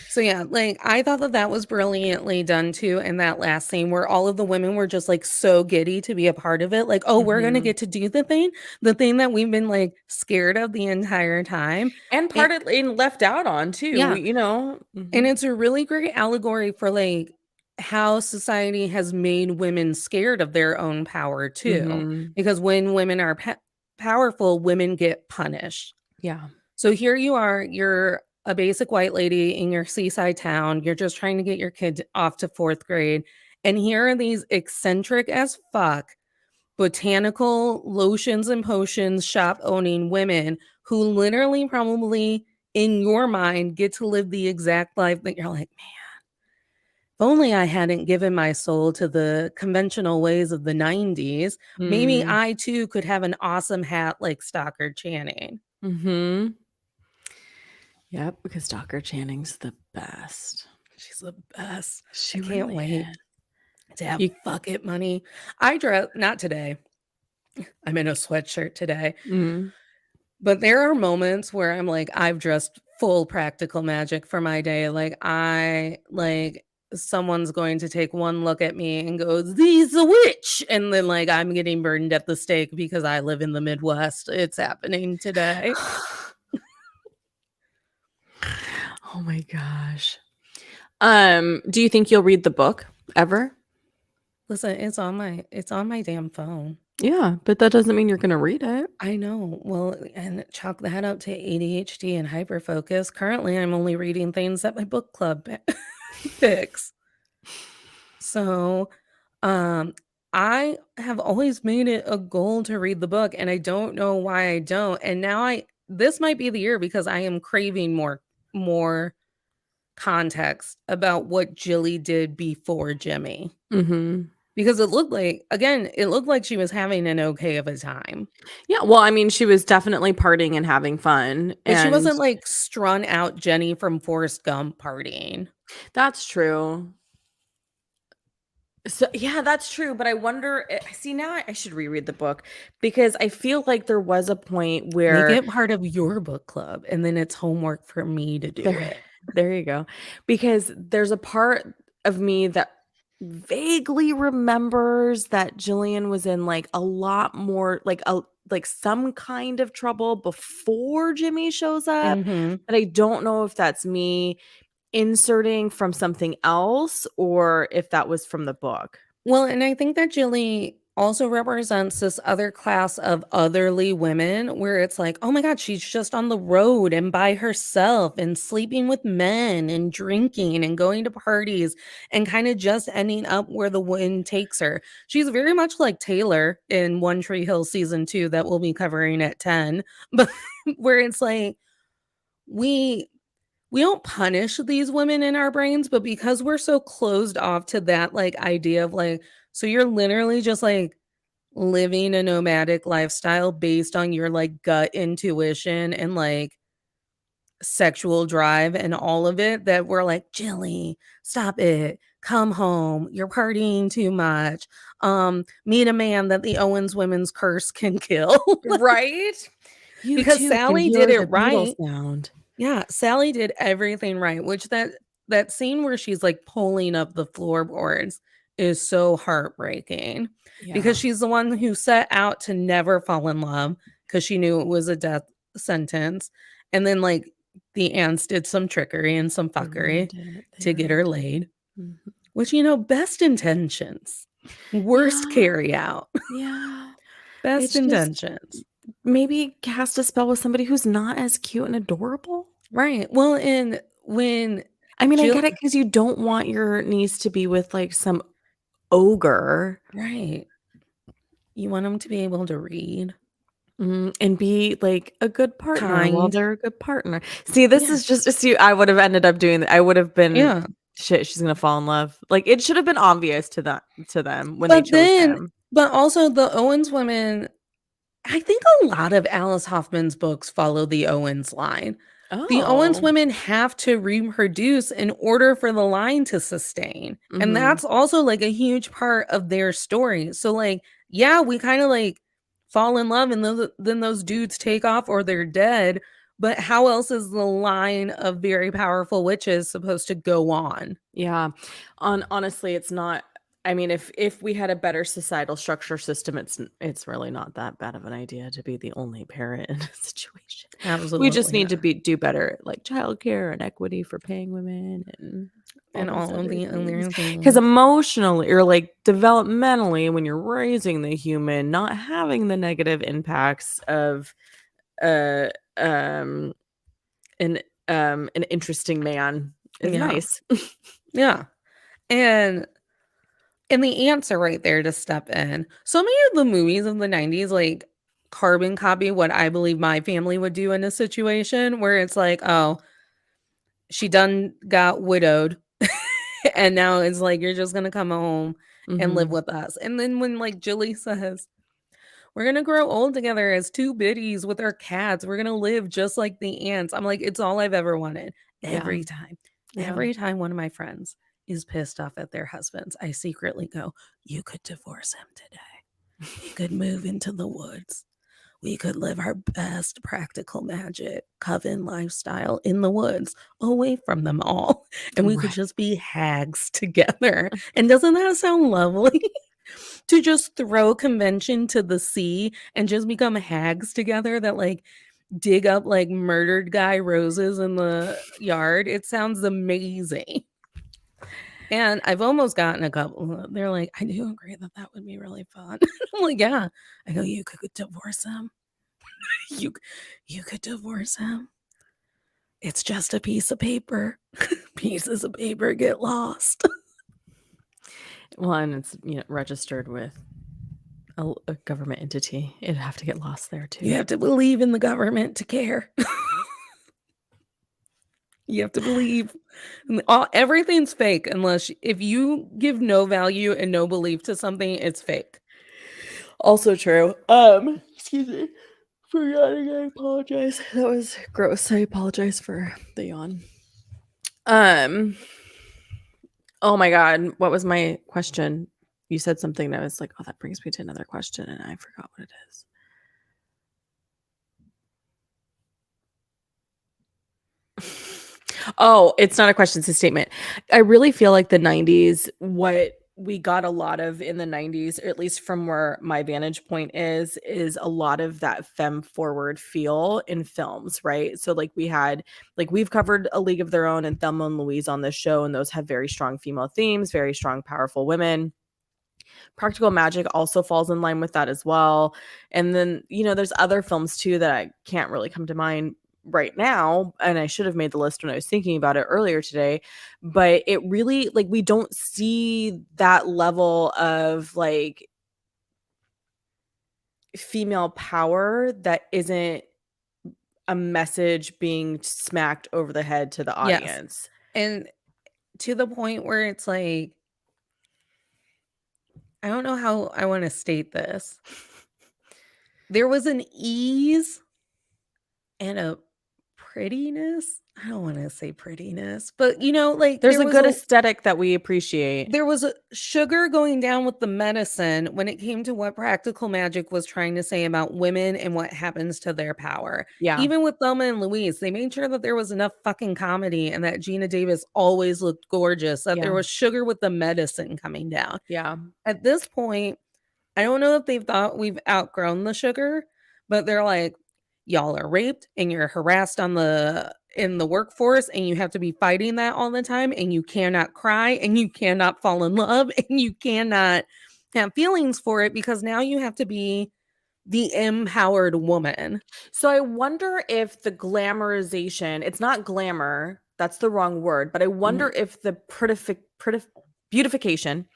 So yeah, like I thought that that was brilliantly done too in that last scene where all of the women were just like so giddy to be a part of it. Like, oh, we're gonna Mhm. get to do the thing that we've been like scared of the entire time. And And partly and left out on too, yeah, and Mhm. it's a really great allegory for like how society has made women scared of their own power too. Mhm. Because when women are powerful, women get punished. Yeah. So here you are, you're a basic white lady in your seaside town. You're just trying to get your kid off to 4th grade. And here are these eccentric as fuck botanical lotions and potions shop owning women who literally probably in your mind get to live the exact life that you're like, man, if only I hadn't given my soul to the conventional ways of the 90s, maybe Mm. I too could have an awesome hat like Stockard Channing. Mm-hmm. Yep, because Stockard Channing's the best. She's the best. I She can't really wait is. to have You, fuck it money. I dress, not today. I'm in a sweatshirt today. mm, But there are moments where I'm like, I've dressed full practical magic for my day. Someone's going to take one look at me and go, "Thee's a witch." And then like I'm getting burned at the stake because I live in the Midwest. It's happening today. oh my gosh. Do you think you'll read the book ever? Listen, it's on my damn phone. Yeah, but that doesn't mean you're gonna read it. I know. Well, and chalk that up to ADHD and hyperfocus. Currently, I'm only reading things that my book club picks. So, um, I have always made it a goal to read the book, and I don't know why I don't. And now this might be the year because I am craving more context about what Jilly did before Jimmy. Mm-hmm. Because it looked like she was having an okay of a time. Yeah, well, I mean, she was definitely partying and having fun, But she and wasn't like strung out Jenny from Forrest Gump partying. that's true. So yeah, that's true. But I wonder. See, now I should reread the book because I feel like there was a point Make where it part of your book club, and then it's homework for me to do there, it. there you go. Because there's a part of me that vaguely remembers that Jillian was in like a lot more like some kind of trouble before Jimmy shows up. Mhm. But I don't know if that's me inserting from something else or if that was from the book. Well, and I think that Jilly also represents this other class of otherly women where it's like, oh my God, she's just on the road and by herself and sleeping with men and drinking and going to parties and kind of just ending up where the wind takes her. She's very much like Taylor in One Tree Hill season 2 that we'll be covering at 10, but where it's like, we we don't punish these women in our brains, but because we're so closed off to that like idea of like, so you're literally just like living a nomadic lifestyle based on your like gut intuition and like sexual drive and all of it, that we're like, Jilly, stop it. Come home. You're partying too much. Meet a man that the Owens women's curse can kill. Right? You Because too can Sally did hear it the beetle right. sound. Yeah, Sally did everything right, which that scene where she's, like, pulling up the floorboards is so heartbreaking because Yeah. she's the one who set out to never fall in love because she knew it was a death sentence, and then, like, the aunts did some trickery and some They really fuckery did. They to get really her did. laid, Mhm. which, best intentions, worst Yeah. carry out, Yeah. best It's just intentions. maybe cast a spell with somebody who's not as cute and adorable. Right, well, and when I mean, I Jill get it because you don't want your niece to be with like some ogre. right. You want them to be able to read. And be like a good partner while Kind. they're a good partner. See, this Yeah, is just see, I would have ended up doing that. I would have been yeah. shit, she's gonna fall in love. Like it should have been obvious to them when they But chose then him. but also the Owens women, I think a lot of Alice Hoffman's books follow the Owens line. The Owens Oh. women have to reproduce in order for the line to sustain, and Mhm. that's also, like, a huge part of their story. So, like, yeah, we kinda, like, fall in love and then those dudes take off or they're dead, but how else is the line of very powerful witches supposed to go on? Yeah. Honestly, it's not I mean, if we had a better societal structure system, it's really not that bad of an idea to be the only parent in a situation. We just Absolutely need not. to do better at, like, childcare and equity for paying women and all And those all of other the things. other Because things. emotionally or, like, developmentally, when you're raising the human, not having the negative impacts of, uh, um, an, an interesting man is Yeah. nice. Yeah. And and the ants are right there to step in. So many of the movies of the 90s, like, carbon copy what I believe my family would do in a situation where it's like, oh, she done got widowed and now it's like you're just gonna come home and live with us. And then when like Julie says, we're gonna grow old together as two biddies with our cats. We're gonna live just like the ants. I'm like, it's all I've ever wanted. Yeah. Every time one of my friends is pissed off at their husbands, I secretly go, you could divorce him today. We could move into the woods. We could live our best practical magic coven lifestyle in the woods, away from them all. And we could just be hags together. And doesn't that sound lovely? To just throw convention to the sea and just become hags together that like dig up like murdered guy roses in the yard. It sounds amazing. And I've almost gotten a couple. They're like, I do agree that that would be really fun. I'm like, yeah. I go, you could divorce him. you could divorce him. It's just a piece of paper. Pieces of paper get lost. Well, and it's registered with a government entity. It'd have to get lost there too. You have to believe in the government to care. You have to believe everything's fake unless if you give no value and no belief to something, it's fake. Also true. Excuse me for yawning. I apologize. That was gross. I apologize for the yawn. Oh my God, what was my question? You said something that I was like, oh, that brings me to another question, and I forgot what it is. Oh, it's not a question, it's a statement. I really feel like the 90s, what we got a lot of in the 90s, or at least from where my vantage point is a lot of that femme forward feel in films, right? So like we've covered A League of Their Own and Thelma and Louise on this show, and those have very strong female themes, very strong, powerful women. Practical Magic also falls in line with that as well. And then, there's other films too that I can't really come to mind right now, and I should have made the list when I was thinking about it earlier today, but it really, like, we don't see that level of like female power that isn't a message being smacked over the head to the audience. Yes. And to the point where it's like, I don't know how I want to state this. There was an ease and a prettiness. I don't want to say prettiness, but like there's a good aesthetic that we appreciate. There was a sugar going down with the medicine when it came to what Practical Magic was trying to say about women and what happens to their power. Yeah. Even with Thelma and Louise, they made sure that there was enough fucking comedy and that Gina Davis always looked gorgeous, that there was sugar with the medicine coming down. Yeah. At this point, I don't know if they've thought we've outgrown the sugar, but they're like, y'all are raped and you're harassed in the workforce and you have to be fighting that all the time, and you cannot cry and you cannot fall in love and you cannot have feelings for it because now you have to be the empowered woman. So I wonder if the glamorization, it's not glamour, that's the wrong word, but I wonder if the beautification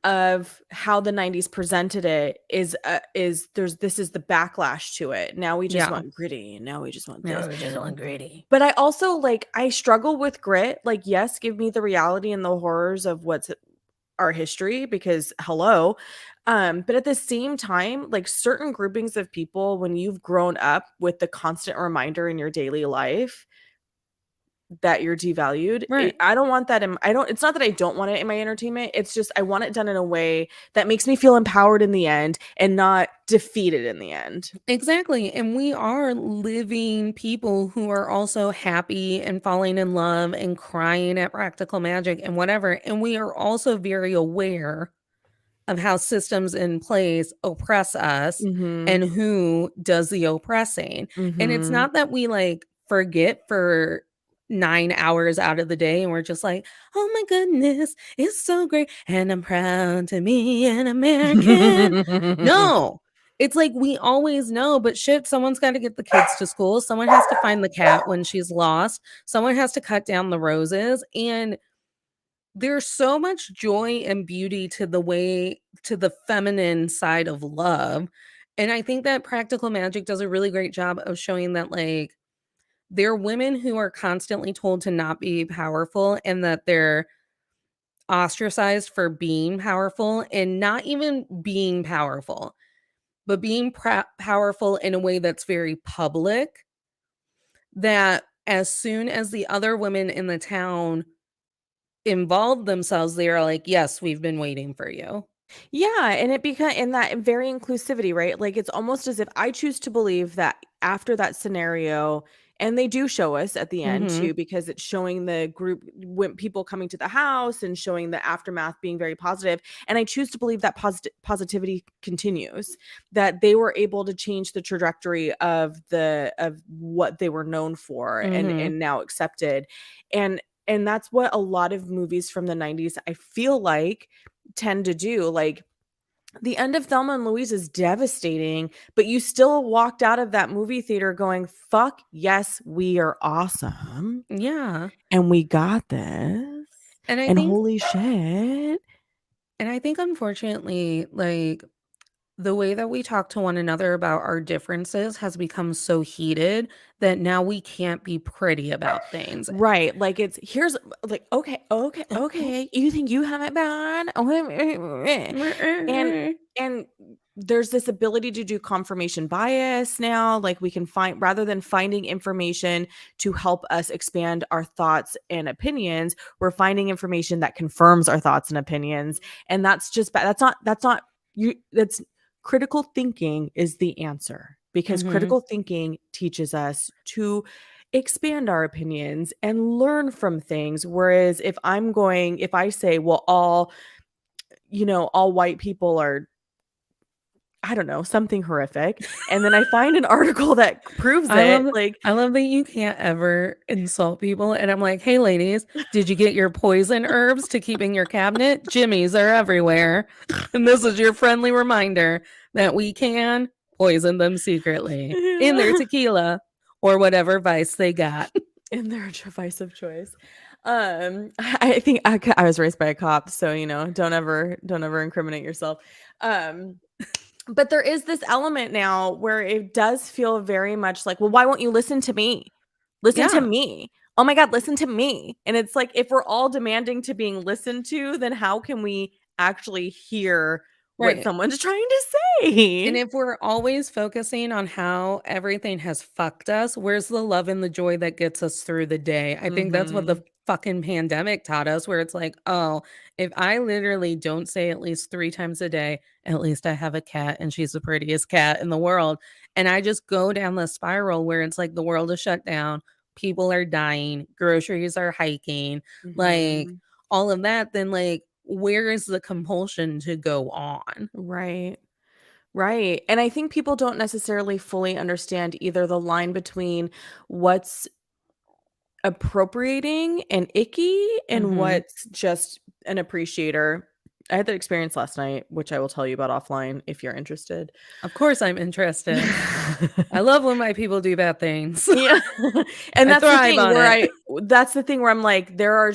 of how the 90s presented it is this is the backlash to it. Now we just want gritty, and now we just want this. We just want gritty. But I also I struggle with grit. Like, yes, give me the reality and the horrors of what's our history, because hello. But at the same time, like, certain groupings of people, when you've grown up with the constant reminder in your daily life that you're devalued, right? I don't want that it's not that I don't want it in my entertainment, it's just I want it done in a way that makes me feel empowered in the end and not defeated in the end. Exactly. And we are living people who are also happy and falling in love and crying at Practical Magic and whatever. And we are also very aware of how systems in place oppress us and who does the oppressing. And it's not that we forget for 9 hours out of the day and we're just like, oh my goodness, it's so great and I'm proud to be an American. No, it's like we always know, but shit, someone's got to get the kids to school, someone has to find the cat when she's lost, someone has to cut down the roses. And there's so much joy and beauty to the feminine side of love. And I think that Practical Magic does a really great job of showing that, like, they're women who are constantly told to not be powerful and that they're ostracized for being powerful and not even being powerful, but being powerful in a way that's very public. That as soon as the other women in the town involve themselves, they are like, yes, we've been waiting for you. Yeah, and it become in that very inclusivity, right? Like it's almost as if I choose to believe that after that scenario, and they do show us at the end Hmm. too, because it's showing the group when people coming to the house and showing the aftermath being very positive. And I choose to believe that positivity continues, that they were able to change the trajectory of what they were known for Hmm. and now accepted. And that's what a lot of movies from the 90s I feel like tend to do. Like the end of Thelma and Louise is devastating, but you still walked out of that movie theater going, fuck yes, we are awesome. Yeah. And we got this. And I And think holy shit. unfortunately, like, the way that we talk to one another about our differences has become so heated that now we can't be pretty about things. Right. Like it's here's like, okay. You think you have it bad? And and there's this ability to do confirmation bias now. Like we can find rather than finding information to help us expand our thoughts and opinions, we're finding information that confirms our thoughts and opinions. And that's just bad. That's not you that's critical thinking is the answer because Mhm. critical thinking teaches us to expand our opinions and learn from things. Whereas if I say, well, all white people are, I don't know, something horrific, and then I find an article that proves I it, love like, I love that you can't ever insult people, and I'm like, "Hey, ladies, did you get your poison herbs to keep in your cabinet? Jimmies are everywhere, and this is your friendly reminder that we can poison them secretly in their yeah, tequila or whatever vice they got." in their device of choice. I think I was raised by a cop, so don't ever incriminate yourself. Um, but there is this element now where it does feel very much like, well, why won't you listen to me? Listen to Yeah, me. Oh my God, listen to me. And it's like, if we're all demanding to being listened to, then how can we actually hear what right. someone's trying to And say? if we're always focusing on how everything has fucked us, where's the love and the joy that gets us through the day? I think that's what the Mhm. fucking pandemic taught us, where it's like, oh, if I literally don't say at least 3 times a day, at least I have a cat and she's the prettiest cat in the world. And I just go down the spiral where it's like the world is shut down, people are dying, groceries are hiking, like Mhm. all of that, then like, where is the compulsion to go on? Right. Right. And I think people don't necessarily fully understand either the line between what's appropriating and icky and Hmm. what's just an appreciator. I had that experience last night, which I will tell you about offline if you're interested. Of course I'm interested. I love when my people do bad things. Yeah. And I that's the thrive thing on where it. I'm like, there are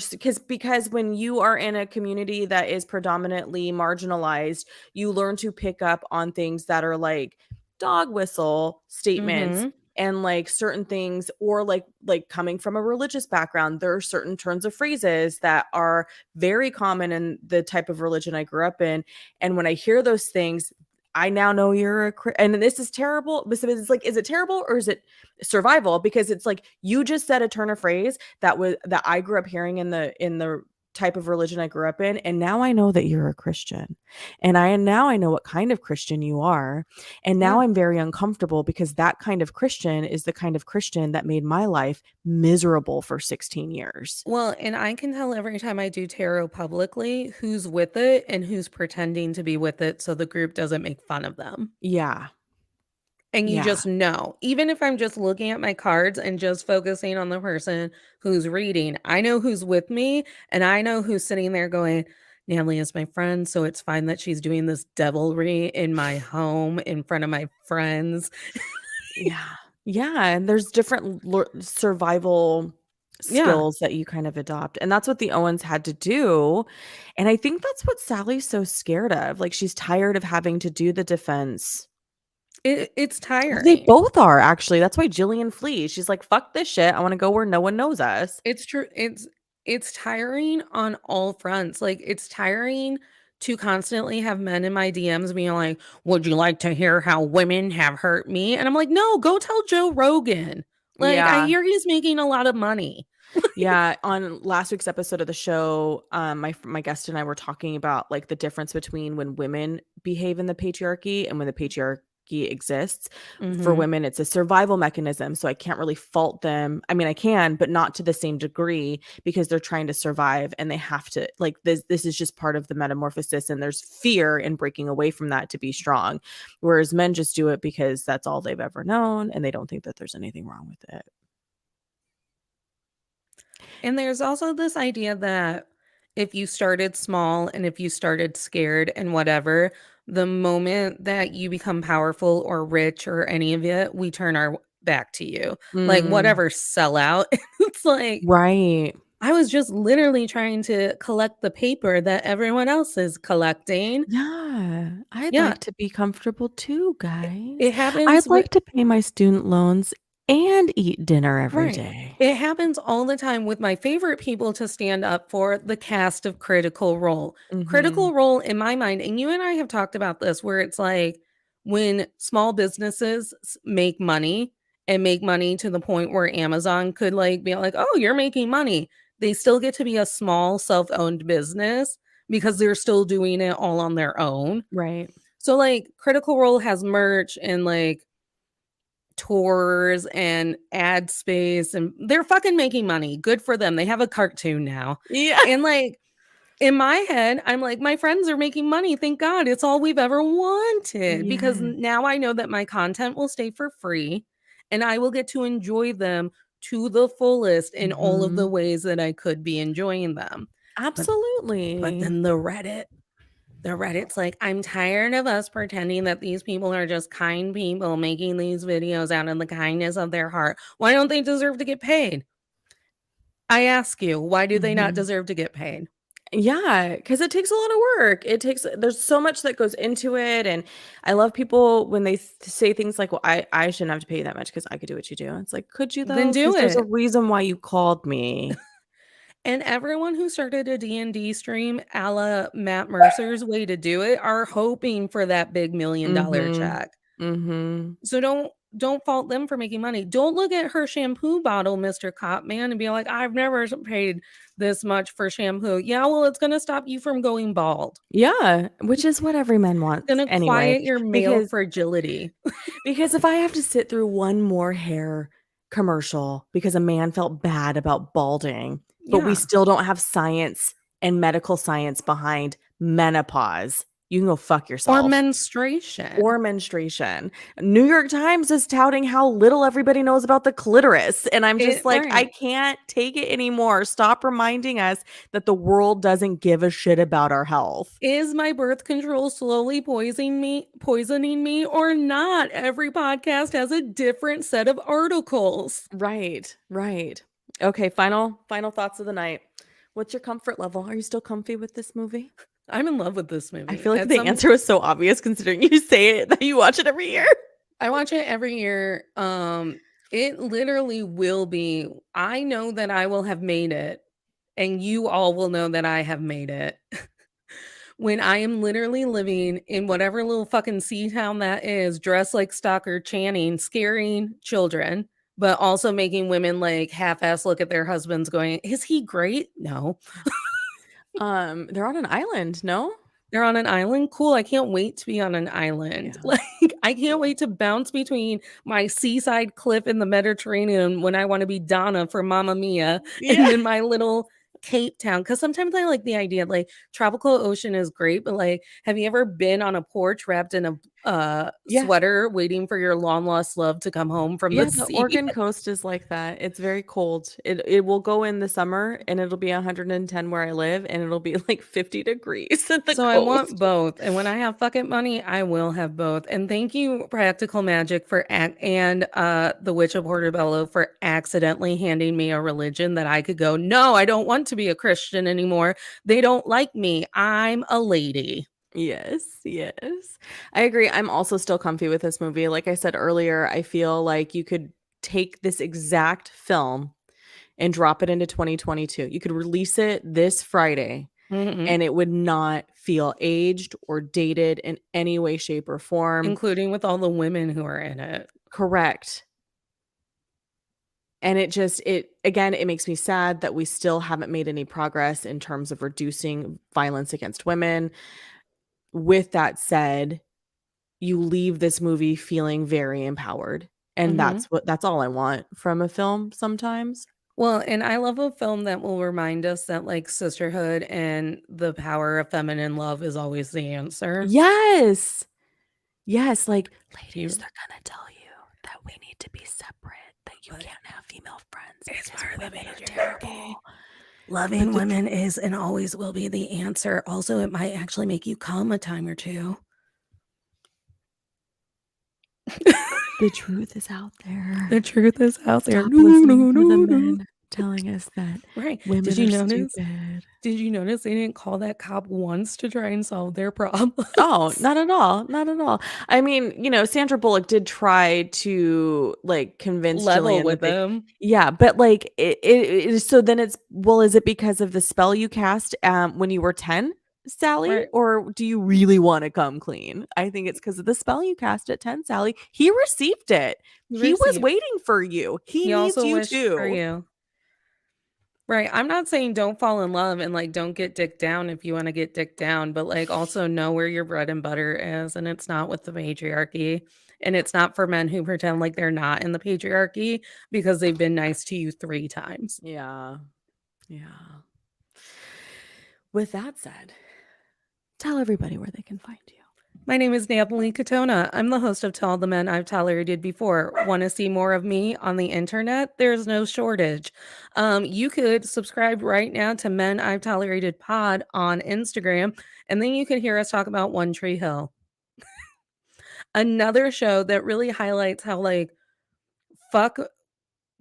because when you are in a community that is predominantly marginalized, you learn to pick up on things that are like dog whistle statements Mhm. and like certain things, or like coming from a religious background, there are certain turns of phrases that are very common in the type of religion I grew up in. And when I hear those things, I now know and this is terrible. But it's like, is it terrible or is it survival? Because it's like you just said a turn of phrase that I grew up hearing in the type of religion I grew up in, and now I know that you're a Christian, and I know what kind of Christian you are, and now Yeah. I'm very uncomfortable because that kind of Christian is the kind of Christian that made my life miserable for 16 years. Well, and I can tell every time I do tarot publicly who's with it and who's pretending to be with it so the group doesn't make fun of them. Yeah, And you yeah, just know. Even if I'm just looking at my cards and just focusing on the person who's reading, I know who's with me and I know who's sitting there going, Natalie is my friend, so it's fine that she's doing this devilry in my home in front of my friends. yeah, yeah. And there's different survival Yeah. skills that you kind of adopt. And that's what the Owens had to do. And I think that's what Sally's so scared of. Like she's tired of having to do the defense It's They tiring. both are, actually. That's why Jillian flees. She's like, "Fuck this shit. I wanna go where no one knows us." It's true. It's tiring on all fronts. Like, it's tiring to constantly have men in my DMs being like, "Would you like to hear how women have hurt me?" And I'm like, "No, go tell Joe Rogan." Like, I Yeah. hear he's making a lot of money. Yeah, on last week's episode of the show, my guest and I were talking about, like, the difference between when women behave in the patriarchy and when the patriarchy exists. For Mhm. women, it's a survival mechanism, so I can't really fault them. I mean, I can, but not to the same degree because they're trying to survive and they have to, like, this is just part of the metamorphosis, and there's fear in breaking away from that to be strong. Whereas men just do it because that's all they've ever known and they don't think that there's anything wrong with it. And there's also this idea that if you started small and if you started scared and whatever, the moment that you become powerful or rich or any of it, we turn our back to you. Like, Mm, whatever, sell out. It's like, right. I was just literally trying to collect the paper that everyone else is collecting. Yeah, I'd Yeah, like to be comfortable too, it guys. it happens I'd with like to pay my student loans and eat dinner every right. day. It happens all the time with my favorite people to stand up for, the cast of Critical Role. Mhm. Critical Role in my mind, and you and I have talked about this, where it's like when small businesses make money and make money to the point where Amazon could like be like, "Oh, you're making money." They still get to be a small self-owned business because they're still doing it all on their own. Right. So like Critical Role has merch and like tours and ad space, and they're fucking making money. Good for them. They have a cartoon now. Yeah. And like in my head, I'm like, my friends are making money. Thank God. It's all we've ever wanted because Yeah. now I know that my content will stay for free and I will get to enjoy them to the fullest in all of the Mhm. ways that I could be enjoying them. But Absolutely. then the Reddit's like, "I'm tired of us pretending that these people are just kind people making these videos out of the kindness of their heart. Why don't they deserve to get paid?" I ask you, why do they not Mhm. deserve to get paid? Yeah, because it takes a lot of work. There's so much that goes into it, and I love people when they say things like, "Well, I shouldn't have to pay you that much because I could do what you do." It's like, "Could you Then though? do Because there's a it. reason why you called me." And everyone who started a D&D stream a la Matt Mercer's way to do it are hoping for that big $1,000,000 Mhm. check. Mhm. So don't fault them for making money. Don't look at her shampoo bottle, Mr. Copman, and be like, "I've never paid this much for shampoo." Yeah, well, it's gonna stop you from going bald. Yeah, which is what every man wants Gonna anyway, quiet your male because fragility. if I have to sit through one more hair commercial because a man felt bad about balding, but we Yeah. still don't have science and medical science behind menopause, you can go fuck Or yourself. menstruation. Or menstruation. New York Times is touting how little everybody knows about the clitoris, and I'm just It like, I right. can't take it anymore. Stop reminding us that the world doesn't give a shit about our health. Is my birth control slowly poisoning me or not? Every podcast has a different set of articles. Right, right. Okay, final thoughts of the night. What's your comfort level? Are you still comfy with this movie? I'm in love with this I movie. feel like At the some answer was so obvious considering you say it that you watch it every year. I watch it every year. It literally will be, I know that I will have made it, and you all will know that I have made it when I am literally living in whatever little fucking sea town that is, dressed like Stalker Channing, scaring children, but also making women like half-ass look at their husbands going, "Is he great?" No. They're on an island, no? They're on an island? Cool, I can't wait to be on an island. Yeah. Like, I can't wait to bounce between my seaside cliff in the Mediterranean when I wanna be Donna for Mamma Mia, and Yeah. then my little Cape Town. Because sometimes I like the idea, like, tropical ocean is great, but, like, have you ever been on a porch wrapped in a, Yeah. sweater waiting for your long lost love to come home from the Yeah, the sea? Oregon coast is like that. It's very cold. It will go in the summer and it'll be 110 where I live and it'll be like 50 degrees at the So I want coast. both, and when I have fucking money, I will have both. And thank you, Practical Magic, for the Witch of Portobello for accidentally handing me a religion that I could go, "No, I don't want to be a Christian anymore. They don't like me. I'm a lady." Yes, yes. I agree. I'm also still comfy with this movie. Like I said earlier, I feel like you could take this exact film and drop it into 2022. You could release it this Friday Mhm. and it would not feel aged or dated in any way, shape, or form. Including with all the women who are in it. Correct. And it makes me sad that we still haven't made any progress in terms of reducing violence against women. With that said, you leave this movie feeling very empowered. And Mhm. that's all I want from a film sometimes. Well, and I love a film that will remind us that, like, sisterhood and the power of feminine love is always the answer. Yes. Yes, like, ladies, You they're gonna tell you that we need to be separate, that you But can't have female friends it's because part of the women are patriarchy. terrible. But Loving the tr women is and always will be the answer. Also, it might actually make you come a time or two. the truth is out there. The truth is out there. Stop No, listening no, to the no, no. men telling us that Right. women are stupid. Did you notice they didn't call that cop once to try and solve their problems? Oh, not at all, not at all. I mean, Sandra Bullock did try to, like, convince Level Jillian with that they them. yeah, but, like, so then it's well, is it because of the spell you cast, when you were 10, Sally? Right. Or do you really wanna come clean? I think it's because of the spell you cast at 10, Sally. He received it. He was Receive. waiting for you. He He needs also you wished for too. you. Right. I'm not saying don't fall in love and like don't get dick down if you want to get dick down, but like also know where your bread and butter is. And it's not with the patriarchy. And it's not for men who pretend like they're not in the patriarchy because they've been nice to you 3 times. Yeah. Yeah. With that said, tell everybody where they can find you. My name is Natalie Katona. I'm the host of To All the Men I've Tolerated Before. Want to see more of me on the internet? There's no shortage. You could subscribe right now to Men I've Tolerated Pod on Instagram, and then you could hear us talk about One Tree Hill. Another show that really highlights how, like, fuck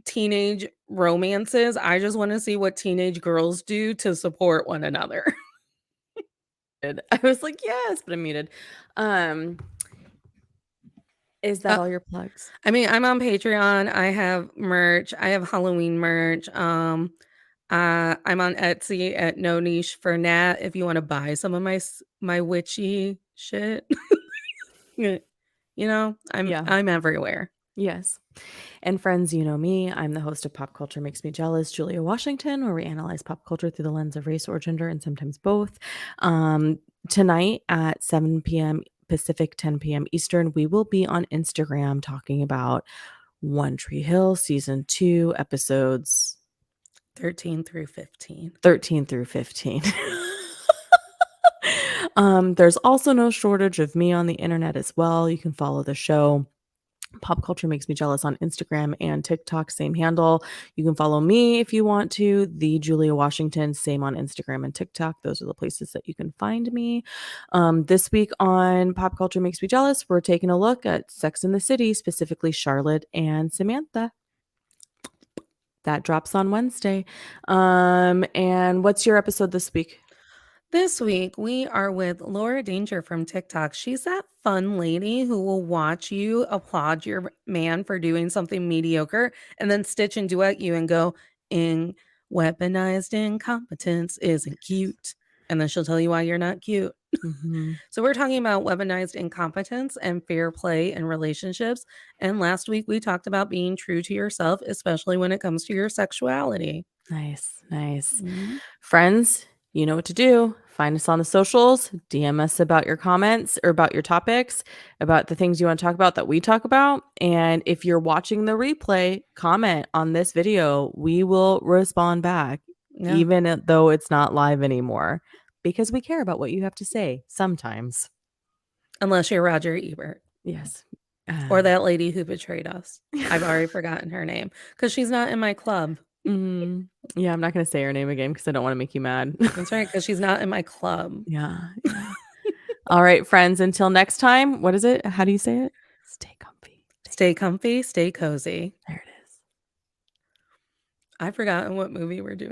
teenage romances. I just want to see what teenage girls do to support one another. I was like, "Yes," but I'm muted. Um, is that Uh, all your plugs? I mean, I'm on Patreon. I have merch. I have Halloween merch. I'm on Etsy at No Niche for Nat if you want to buy some of my witchy shit. Yeah, I'm Yeah. I'm everywhere. Yes. And friends, you know me. I'm the host of Pop Culture Makes Me Jealous, Julia Washington, where we analyze pop culture through the lens of race or gender and sometimes both. Um, Tonight at 7 p.m. Pacific, 10 p.m. Eastern, we will be on Instagram talking about One Tree Hill season 2 episodes 13 through 15. 13 through 15. There's also no shortage of me on the internet as well. You can follow the show. Pop Culture Makes Me Jealous on Instagram and TikTok, same handle. You can follow me if you want to, the Julia Washington, same on Instagram and TikTok. Those are the places that you can find me. This week on Pop Culture Makes Me Jealous, we're taking a look at Sex in the City, specifically Charlotte and Samantha. That drops on Wednesday. And what's your episode this week? This week, we are with Laura Danger from TikTok. She's that fun lady who will watch you applaud your man for doing something mediocre and then stitch and duet you and go, in weaponized incompetence isn't cute. And then she'll tell you why you're not cute. Mm-hmm. So, we're talking about weaponized incompetence and fair play in relationships. And last week, we talked about being true to yourself, especially when it comes to your sexuality. Nice, nice. Mhm. Friends, you know what to do. Find us on the socials, DM us about your comments or about your topics, about the things you want to talk about that we talk about. And if you're watching the replay, comment on this video. We will respond back, Yeah. even though it's not live anymore, because we care about what you have to say sometimes. Unless you're Roger Ebert. Yes. Or that lady who betrayed us. I've already forgotten her name because she's not in my club. Yeah, I'm not going to say her name again because I don't want to make you mad. That's right, because she's not in my club. Yeah. Yeah. All right, friends, until next time, what is it? How do you say it? Stay comfy. Stay comfy, stay cozy. There it is. I've forgotten what movie we're doing.